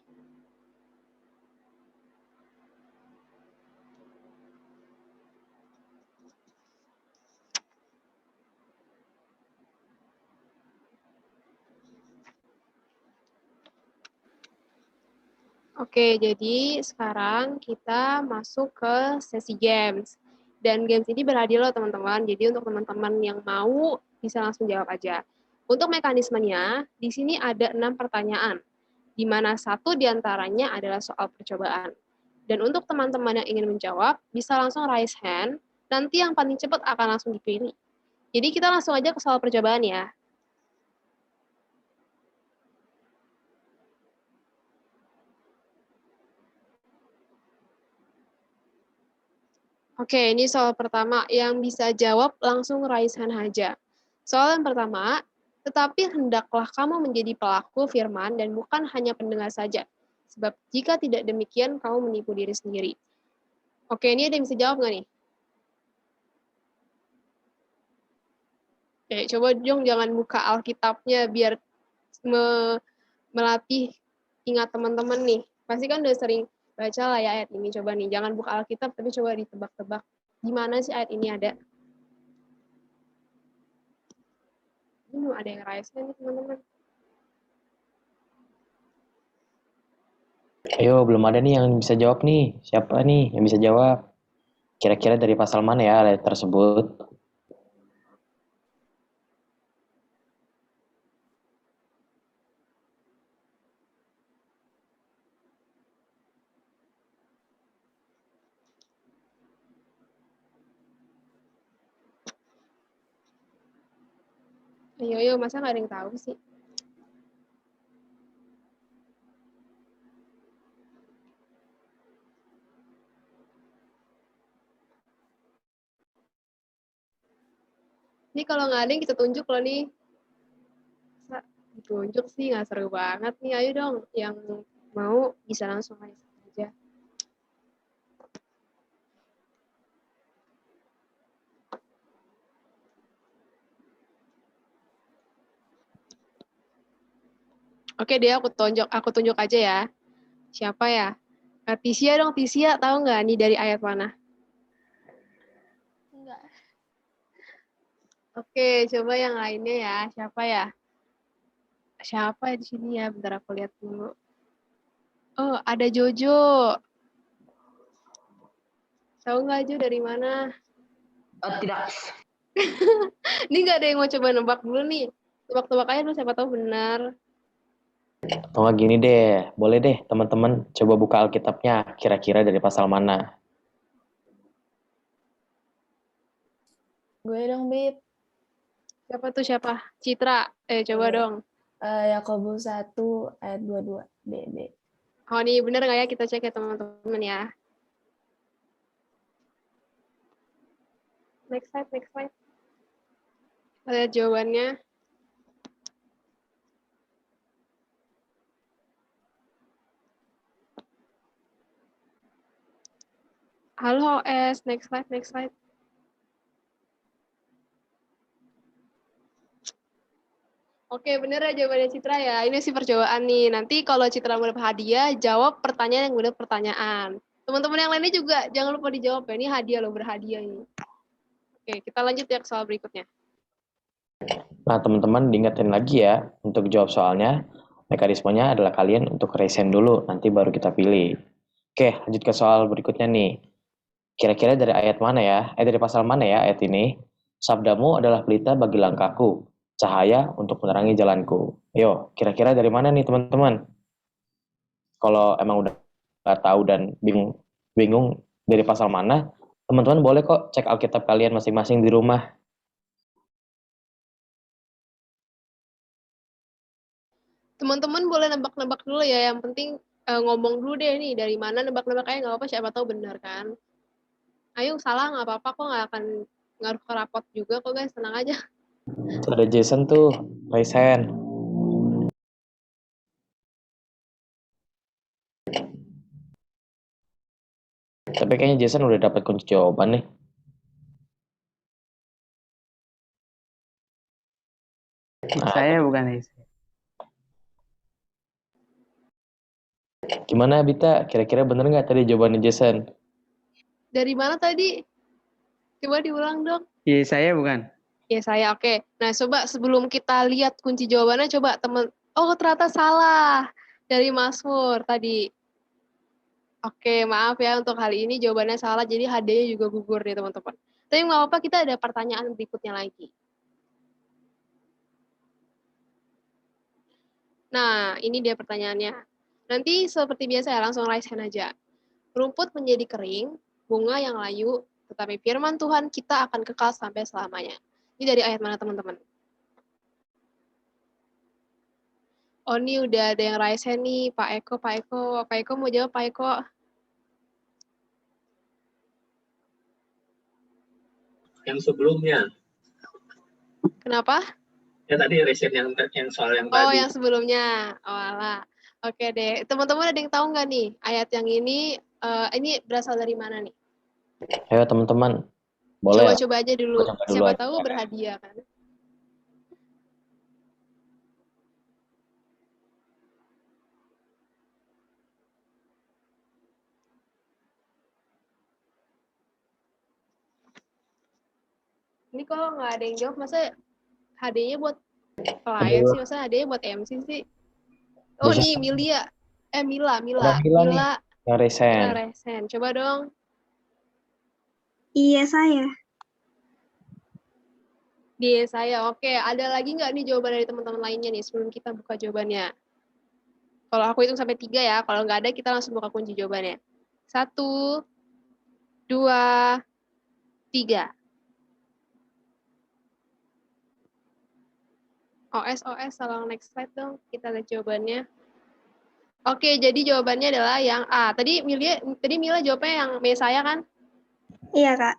Oke, jadi sekarang kita masuk ke sesi games. Dan games ini berhadiah loh teman-teman. Jadi untuk teman-teman yang mau bisa langsung jawab aja. Untuk mekanismenya, di sini ada 6 pertanyaan, di mana 1 diantaranya adalah soal percobaan. Dan untuk teman-teman yang ingin menjawab, bisa langsung raise hand, nanti yang paling cepat akan langsung dipilih. Jadi kita langsung aja ke soal percobaan ya. Oke, ini soal pertama. Yang bisa jawab langsung raise hand aja. Soal yang pertama, tetapi hendaklah kamu menjadi pelaku firman dan bukan hanya pendengar saja. Sebab jika tidak demikian, kamu menipu diri sendiri. Oke, ini ada yang bisa jawab nggak nih? Oke, coba dong jangan buka Alkitabnya biar melatih ingat teman-teman nih. Pasti kan udah sering baca lah ya ayat ini. Coba nih, jangan buka Alkitab, tapi coba ditebak-tebak. Gimana sih ayat ini ada? Ini ada yang raise nih teman-teman. Ayo, belum ada nih yang bisa jawab nih. Siapa nih yang bisa jawab? Kira-kira dari pasal mana ya ayat tersebut? Ayo, masa nggak ada yang tahu sih? Ini kalau nggak ada yang kita tunjuk loh nih. Masa ditunjuk sih nggak seru banget nih. Ayo dong, yang mau bisa langsung aja. Oke deh, aku tunjuk aja ya. Siapa ya? Tisia dong, Tisia. Tahu nggak nih dari ayat mana? Enggak. Oke, coba yang lainnya ya. Siapa ya? Siapa di sini ya? Bentar aku lihat dulu. Oh, ada Jojo. Tahu nggak Jo dari mana? Tidak. Ini nggak ada yang mau coba nebak dulu nih. Tebak-tebak aja dulu, siapa tahu benar. Atau nggak gini deh, boleh deh teman-teman coba buka Alkitabnya. Kira-kira dari pasal mana? Gue dong, Bib. Siapa tuh siapa? Citra. Coba dong. Yakobus 1 ayat 22 BB. Oh, nih bener nggak ya? Kita cek ya teman-teman ya. Next slide, next slide. Lihat jawabannya. Halo OS, next slide, next slide. Oke, bener ya jawabannya Citra ya. Ini sih percobaan nih. Nanti kalau Citra mau dapat hadiah, jawab pertanyaan yang benar pertanyaan. Teman-teman yang lainnya juga jangan lupa dijawab ya. Ini hadiah loh, berhadiah ini. Oke, kita lanjut ya ke soal berikutnya. Nah, teman-teman diingetin lagi ya, untuk jawab soalnya, mekanismenya adalah kalian untuk resen dulu, nanti baru kita pilih. Oke, lanjut ke soal berikutnya nih. Kira-kira dari ayat mana ya? Dari pasal mana ya ayat ini? Sabdamu adalah pelita bagi langkahku, cahaya untuk menerangi jalanku. Yo, kira-kira dari mana nih teman-teman? Kalau emang udah nggak tahu dan bingung dari pasal mana, teman-teman boleh kok cek Alkitab kalian masing-masing di rumah. Teman-teman boleh nebak-nebak dulu ya. Yang penting ngomong dulu deh nih dari mana nebak-nebak kayak nggak apa-apa, siapa tahu benar kan. Ayo salah nggak apa-apa kok, nggak akan ngaruh ke rapot juga kok guys, tenang aja. Ada Jason tuh, raise hand. Tapi kayaknya Jason udah dapat kunci jawaban nih. Nah, Saya bukan Isa. gimana Bita? Kira-kira bener nggak tadi jawabannya Jason? Dari mana tadi? Coba diulang dong. Iya, saya bukan. Ya saya, oke. Nah coba sebelum kita lihat kunci jawabannya, coba teman. Oh ternyata salah dari Mazmur tadi. Oke, maaf ya untuk kali ini jawabannya salah, jadi hadiahnya juga gugur nih teman-teman. Tapi nggak apa-apa, kita ada pertanyaan berikutnya lagi. Nah, ini dia pertanyaannya. Nanti seperti biasa ya, langsung raise hand aja. Rumput menjadi kering, bunga yang layu, tetapi firman Tuhan kita akan kekal sampai selamanya. Ini dari ayat mana teman-teman? Oh, ini udah ada yang raise hand nih, Pak Eko, Pak Eko. Pak Eko mau jawab, Pak Eko. Yang sebelumnya. Kenapa? Ya tadi riset yang soal yang Oh, tadi. yang sebelumnya. Oh, alah. Oke deh. Teman-teman ada yang tahu nggak nih, ayat yang ini berasal dari mana nih? Ayo teman-teman, boleh ya? Coba-coba aja dulu. Coba dulu Siapa aja. tahu berhadiah kan? Ini kalau nggak ada yang jawab, masa hadiahnya buat klien sih? Masa hadiahnya buat MC sih? Oh, Bisa nih Milia. Mila. ada Mila nih, yang raise Mila hand. Resen. Coba dong. Iya, saya. Di saya. Oke, ada lagi nggak nih jawaban dari teman-teman lainnya nih sebelum kita buka jawabannya? Kalau aku hitung sampai 3 ya. Kalau nggak ada, kita langsung buka kunci jawabannya. 1, 2, 3. OS, tolong next slide dong. Kita lihat jawabannya. Oke, jadi jawabannya adalah yang A. Tadi Mila jawabnya yang Mesaya kan? Iya, Kak.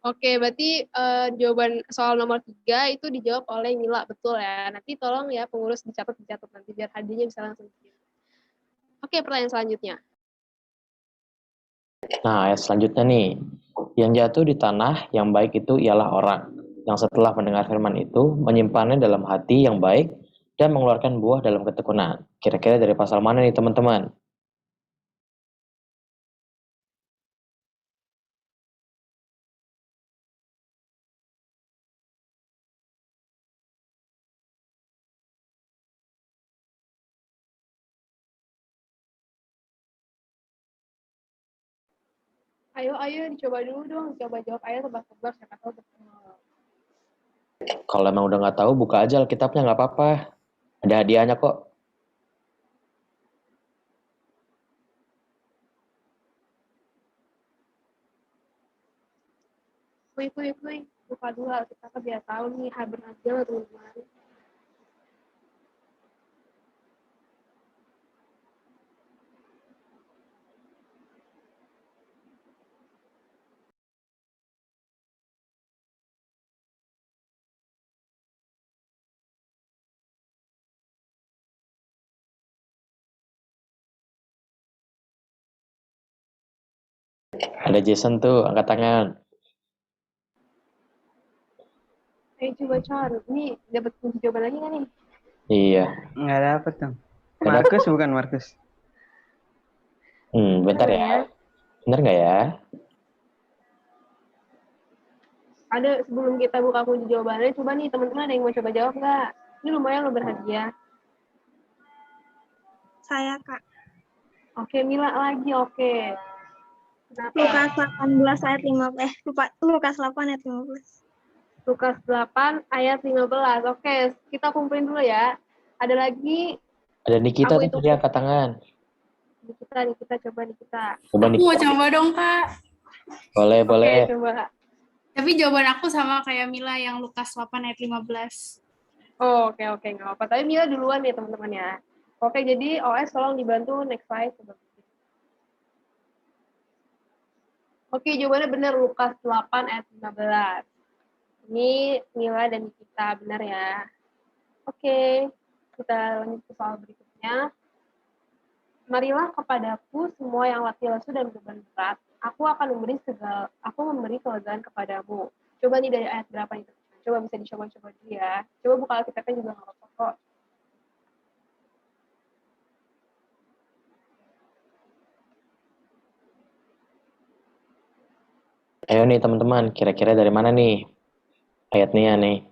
Oke, berarti jawaban soal nomor 3 itu dijawab oleh Mila, betul ya. Nanti tolong ya pengurus dicatat nanti biar hadiahnya bisa langsung. Oke, pertanyaan selanjutnya. Nah, ayat selanjutnya nih. Yang jatuh di tanah yang baik itu ialah orang yang setelah mendengar firman itu menyimpannya dalam hati yang baik dan mengeluarkan buah dalam ketekunan. Kira-kira dari pasal mana nih teman-teman? Ayo dicoba dulu dong. Coba jawab ayo tebak-tebak siapa tahu betul. Kalau emang udah nggak tahu, buka aja Alkitabnya, nggak apa-apa. Ada hadiahnya kok. Kuy. Buka dulu kita biar tahu nih berhadiah teman-teman. Ada Jason tuh, angkat tangan. Coba Con, ini dapat kunci jawaban lagi nggak nih? Iya. Nggak dapet dong. Nggak dapet. Markus bukan Markus. Bentar Bener ya. Bener nggak ya? Ada sebelum kita buka kunci jawabannya, coba nih teman-teman ada yang mau coba jawab nggak? Ini lumayan lo berhadiah. Saya, Kak. Oke, Mila lagi, oke. Kenapa? Lukas 18 ayat 15. Lukas 8 ayat 15. Lukas 8 ayat 15. Oke, kita kumpulin dulu ya. Ada lagi, Ada Nikita Aku tuh tadi angkat tangan. Nikita coba Nikita. Coba Aku mau Nikita. coba dong, Kak. Boleh, boleh. Oke, coba. Tapi jawaban aku sama kayak Mila yang Lukas 8 ayat 15. Oh, oke, nggak apa-apa. Tapi Mila duluan ya teman-teman ya. Oke, jadi OS tolong dibantu next slide. Oke, jawabannya benar Lukas 8 ayat 15. Ini Mila dan Nikita, benar ya. Oke, kita lanjut ke soal berikutnya. Marilah kepadaku semua yang letih lesu dan beban berat. Aku memberi kelegaan kepadamu. Coba nih dari ayat berapa nih? Coba bisa dicoba-coba dulu ya. Coba buka Alkitabnya juga nggak apa-apa kok. Ayo nih teman-teman, kira-kira dari mana nih ayatnya nih?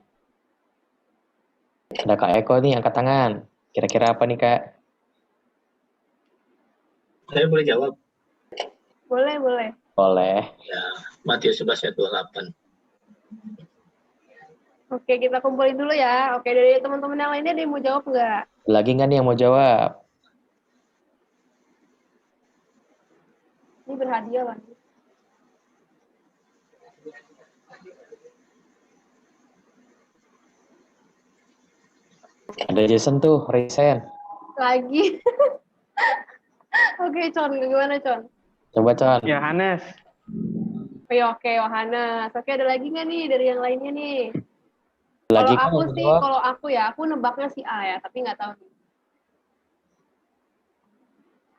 Ada Kak Eko nih, angkat tangan. Kira-kira apa nih Kak? Saya boleh jawab. Boleh. Boleh. Ya, Matius 11 ayat 28. Oke, kita kumpulin dulu ya. Oke, dari teman-teman yang lainnya ada yang mau jawab nggak? Lagi nggak nih yang mau jawab? Ini berhadiah lah. Ada Jason tuh, Risen. Lagi. Oke, Con. Gimana, Con? Coba Con. Yohanes. Oke, Yohanes. Oke, ada lagi nggak nih dari yang lainnya nih? Lagi Kalau aku ya, aku nebaknya si A ya, tapi nggak tahu nih.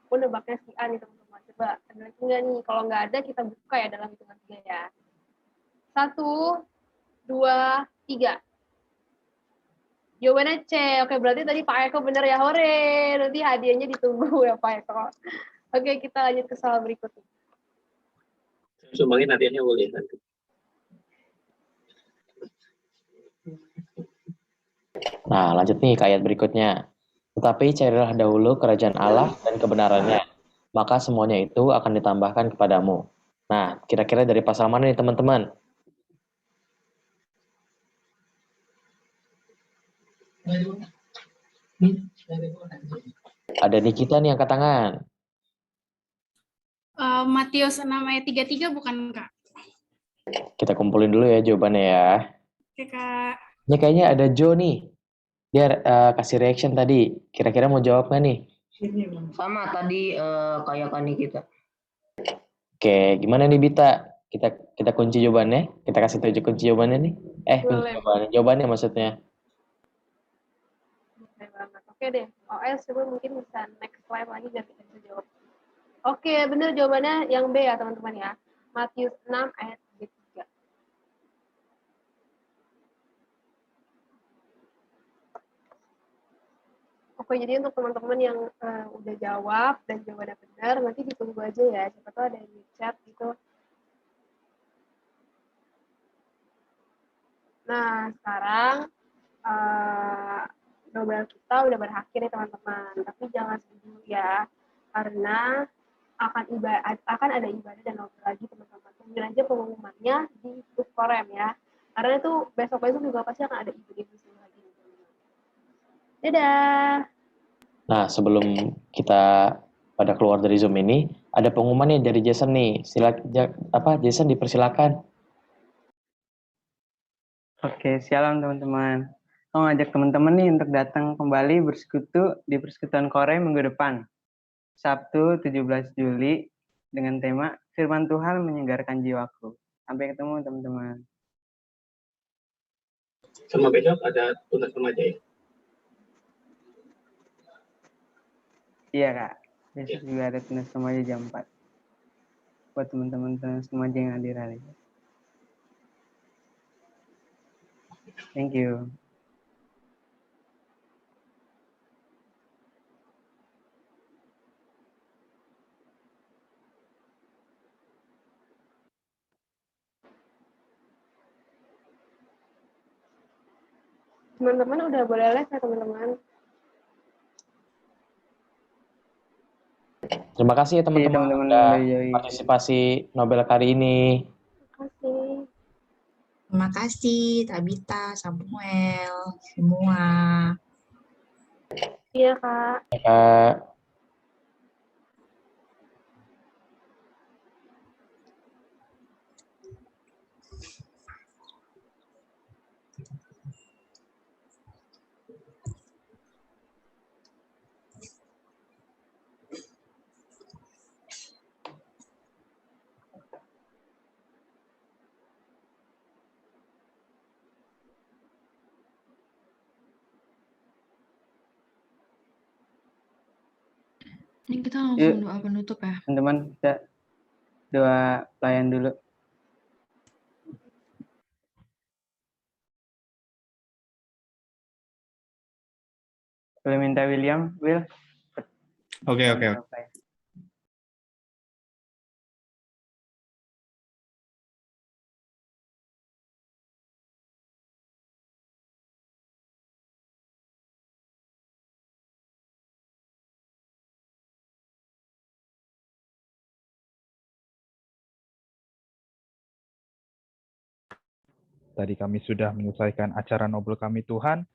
Aku nebaknya si A nih, teman-teman. Coba, ada lagi nggak nih? Kalau nggak ada, kita buka ya dalam hitungan 3 ya. 1, 2, 3. Jawabannya C. Oke, berarti tadi Pak Eko bener ya. Hore! Nanti hadiahnya ditunggu ya Pak Eko. Oke, kita lanjut ke soal berikutnya. Sumbangin hadiahnya boleh nanti. Nah, lanjut nih ke ayat berikutnya. Tetapi carilah dahulu kerajaan Allah dan kebenarannya, maka semuanya itu akan ditambahkan kepadamu. Nah, kira-kira dari pasal mana nih teman-teman? Ada Nikita nih angkat tangan. Matius 6 ayat 33 bukan, Kak? Kita kumpulin dulu ya jawabannya ya. Oke, Kak. Ini kayaknya ada Joe nih. Dia kasih reaction tadi. Kira-kira mau jawab nggak nih? Sama tadi kayak Kani kita. Oke, gimana nih Bita? Kita kunci jawabannya. Kita kasih tunjuk kunci jawabannya nih. Kunci jawabannya. Jawabannya maksudnya. Oke banget. Oke deh. OS coba mungkin bisa next slide lagi biar kita bisa jawab. Oke, bener jawabannya yang B ya teman-teman ya. Matius 6 ayat 33. Oke, jadi untuk teman-teman yang udah jawab dan jawabannya benar, nanti ditunggu aja ya. Siapa tahu ada yang di chat gitu. Nah, sekarang Nobel kita udah berakhir ya teman-teman. Tapi jangan sedih dulu ya, karena akan ada ibadah dan Nobel lagi teman-teman. Tungguin aja pengumumannya di grup Korem ya. Karena itu besok-besok juga pasti akan ada ibadah lagi. Dadah. Nah, sebelum kita pada keluar dari Zoom ini, ada pengumuman nih dari Jason nih. Jason dipersilakan. Oke, shalom teman-teman. Mau ngajak teman-teman nih untuk datang kembali bersekutu di Persekutuan Korem minggu depan. Sabtu 17 Juli dengan tema Firman Tuhan menyegarkan jiwaku. Sampai ketemu teman-teman. Sama besok ada tunas remaja ya? Iya Kak, besok juga ada tunas remaja jam 4. buat teman-teman semua yang hadir hari ini. Thank you. Teman-teman udah boleh live ya teman-teman. Terima kasih ya teman-teman teman-teman udah udah join. partisipasi Nobel kali ini. Terima kasih. Terima kasih Tabita, Samuel, semua. Iya, Kak. Ya, Kak. Ini kita langsung doa penutup ya. Teman-teman kita doa pelayan dulu. Boleh minta William, Will? Oke. Tadi kami sudah menyelesaikan acara Nobel kami Tuhan.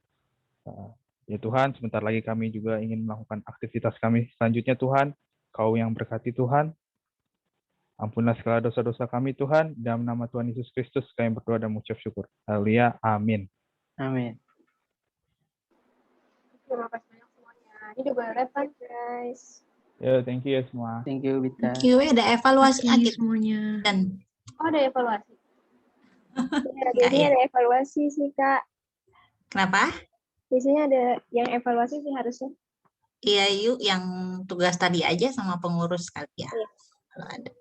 Ya Tuhan, sebentar lagi kami juga ingin melakukan aktivitas kami selanjutnya Tuhan. Kau yang berkati Tuhan. Ampunilah segala dosa-dosa kami Tuhan. Dalam nama Tuhan Yesus Kristus kami berdoa dan mengucap syukur. Haleluya. Amin. Amin. Terima kasih banyak semuanya. Ini juga live kan, guys. Ya, thank you ya semua. Thank you, Bita. Thank you, ada evaluasi akhir semuanya. dan Ada evaluasi. Ya, biasanya ada evaluasi sih, Kak. kenapa? Biasanya ada yang evaluasi sih harusnya. Iya, yuk yang tugas tadi aja sama pengurus kali ya. Iya. Kalau ada.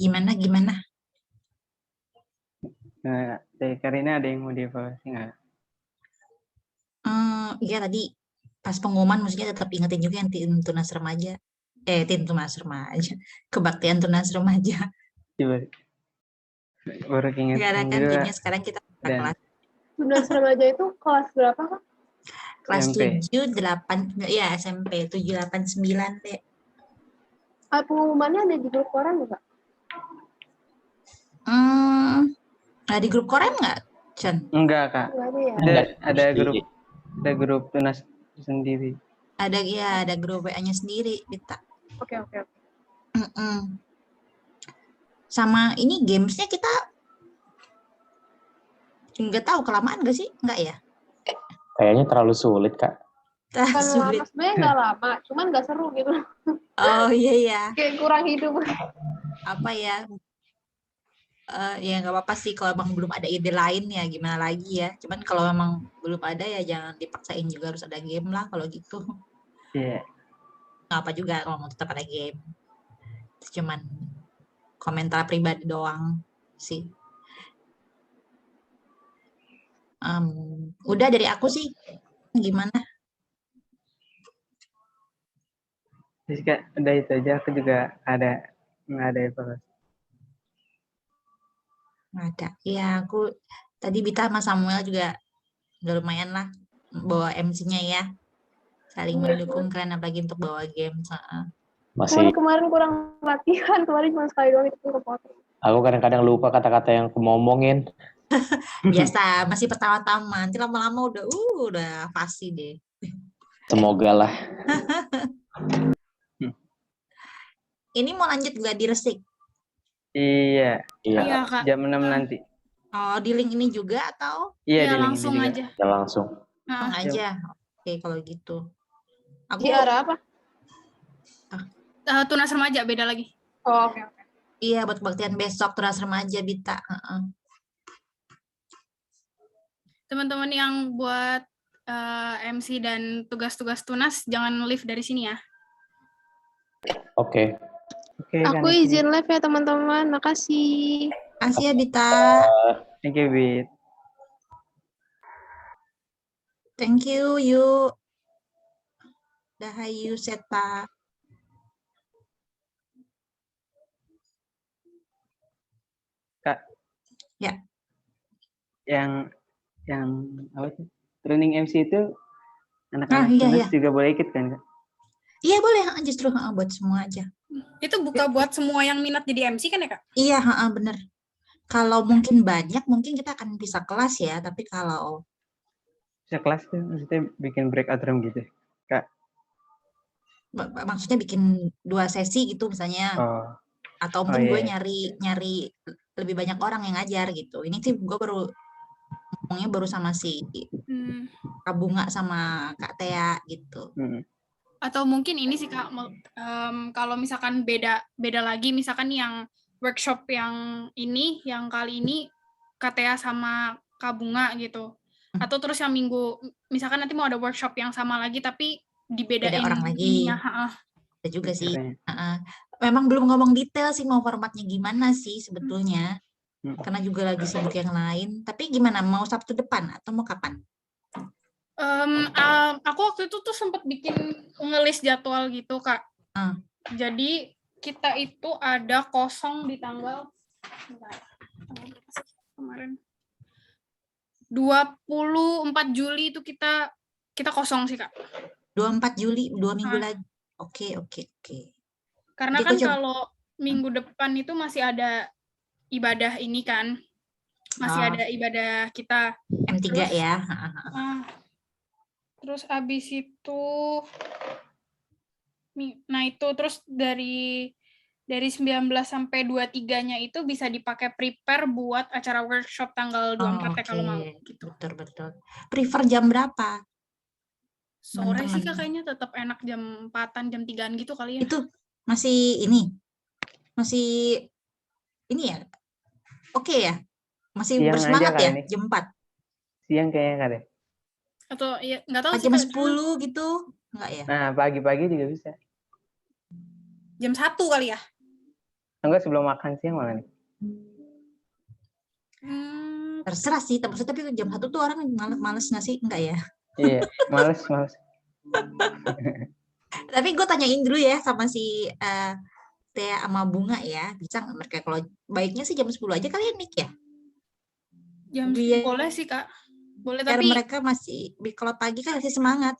Gimana? Nah, dari Karina ada yang mau dievaluasi nggak? Iya tadi pas pengumuman mestinya tetap ingetin juga yang tim tunas remaja. Tim tunas remaja. Kebaktian tunas remaja. Coba. Baru ingat Karena kan juga. timnya sekarang kita kelas. Tunas remaja itu kelas berapa, Kak? Kelas SMP. 7, 8, ya SMP 7, 8, 9 deh. Pengumumannya ada di grup koran nggak, Kak? Di grup koran nggak, Chen? Enggak, Kak. Nggak ada ya? Ada grup tunas sendiri. Ada grup WA-nya sendiri, Bita. Oke. Sama ini gamesnya kita nggak tahu kelamaan nggak sih? Nggak ya? Kayaknya terlalu sulit, Kak. Kan Sulit. lama, sebenarnya nggak lama, cuman nggak seru gitu. Oh iya. Kayak kurang hidup. Apa ya? Ya nggak apa-apa sih kalau emang belum ada ide lain ya gimana lagi ya. Cuman kalau memang belum ada ya jangan dipaksain juga harus ada game lah kalau gitu. Iya. Nggak apa juga kalau mau tetap ada game. Cuman komentar pribadi doang sih. Udah dari aku sih. Gimana? Terus Kak, udah itu aja. Aku juga nggak ada evaluasi. Ada. Ya aku tadi Bita sama Samuel juga udah lumayan lah bawa MC-nya ya. Saling mendukung kalian apalagi untuk bawa game. Masih. Kemarin kurang latihan, kemarin cuma sekali doang itu kepotong. Aku kadang-kadang lupa kata-kata yang aku mau omongin. Biasa, masih pertama-tama. Nanti lama-lama udah pasti deh. Semoga lah. Ini mau lanjut gak di Resik? Iya. Kak. Jam 6 nanti. Oh, di link ini juga atau? Iya, di link langsung ini juga. aja. Ya langsung. Langsung aja. Oke, kalau gitu. Aku Di arah apa? Tunas remaja beda lagi. Oh, oke. Iya, buat kebaktian besok Tunas Remaja Bita. Teman-teman yang buat MC dan tugas-tugas tunas jangan leave dari sini ya. Oke. Aku izin live ya teman-teman. Makasih. Makasih ya Bita. Thank you, Bit. Thank you, yuk. Dahayu Seta. Kak. Ya. Yang apa sih? Training MC itu anak-anak iya, tunas iya. juga boleh ikut kan, Kak? Iya boleh, justru buat semua aja. Itu buka buat semua yang minat jadi MC kan ya Kak? Iya, bener. Kalau mungkin banyak, mungkin kita akan pisah kelas ya. Tapi kalau Bisa kelas tuh, maksudnya bikin breakout room gitu, Kak? maksudnya bikin 2 sesi gitu misalnya. Oh. Atau mungkin gue iya. nyari lebih banyak orang yang ngajar gitu. Ini sih gue ngomongnya baru sama si Kak Bunga sama Kak Tea gitu. Atau mungkin ini sih Kak, kalau misalkan beda lagi, misalkan yang workshop yang ini, yang kali ini Kak Tea sama Kak Bunga gitu. Atau terus yang minggu, misalkan nanti mau ada workshop yang sama lagi tapi dibedain. Beda orang lagi. Ininya. Ada juga sih. Memang belum ngomong detail sih mau formatnya gimana sih sebetulnya. Karena juga lagi sibuk yang lain. Tapi gimana, mau Sabtu depan atau mau kapan? Aku waktu itu tuh sempat bikin ngelis jadwal gitu Kak. Jadi kita itu ada kosong di tanggal kemarin 24 Juli itu kita kosong sih Kak. 24 Juli, 2 minggu lagi. Oke. Karena kan kalau minggu depan itu masih ada ibadah ini kan. Masih ada ibadah kita. M3 terus, ya. Terus abis itu, nah itu terus dari 19 sampai 23-nya itu bisa dipakai prepare buat acara workshop tanggal 24 ya kalau mau. Gitu. Betul. Prefer jam berapa? Sore sih Kak, kayaknya tetap enak jam 4-an, jam 3-an gitu kali ya. Itu masih ini ya? Oke ya? Masih siang bersemangat ya? Ini. Jam 4? Siang kayaknya Kak deh. Atau ya nggak tahu jam 10 gitu? Enggak ya? Nah, pagi-pagi juga bisa. Jam 1 kali ya? Enggak, sebelum makan siang malah nih. Terserah sih, tapi jam 1 tuh orang males nggak sih? Enggak ya? Iya, males. Tapi gue tanyain dulu ya sama si Tea sama Bunga ya. Bisa nggak mereka? Kalau baiknya sih jam 10 aja kalian Nik ya? Jam 10 boleh sih Kak. Boleh, tapi mereka masih, kalau pagi kan masih semangat.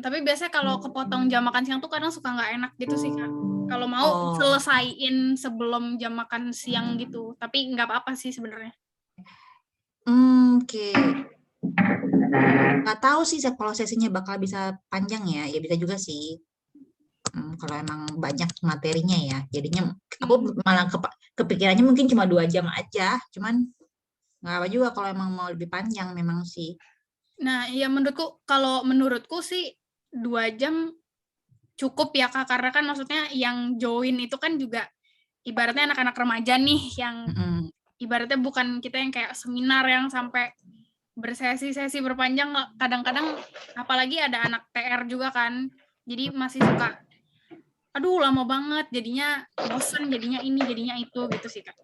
Tapi biasanya kalau kepotong jam makan siang tuh kadang suka nggak enak gitu sih Kak. Kalau mau selesaiin sebelum jam makan siang gitu. Tapi nggak apa-apa sih sebenarnya. Oke. Nggak tahu sih kalau sesinya bakal bisa panjang ya. Ya bisa juga sih. Kalau emang banyak materinya ya. Jadinya aku malah kepikirannya mungkin cuma 2 jam aja. Cuman nggak apa juga kalau emang mau lebih panjang memang sih. Nah, ya menurutku sih 2 jam cukup ya Kak, karena kan maksudnya yang join itu kan juga ibaratnya anak-anak remaja nih yang ibaratnya bukan kita yang kayak seminar yang sampai bersesi-sesi berpanjang. Kadang-kadang apalagi ada anak TR juga kan, jadi masih suka aduh lama banget, jadinya bosen, jadinya ini, jadinya itu gitu sih Kak.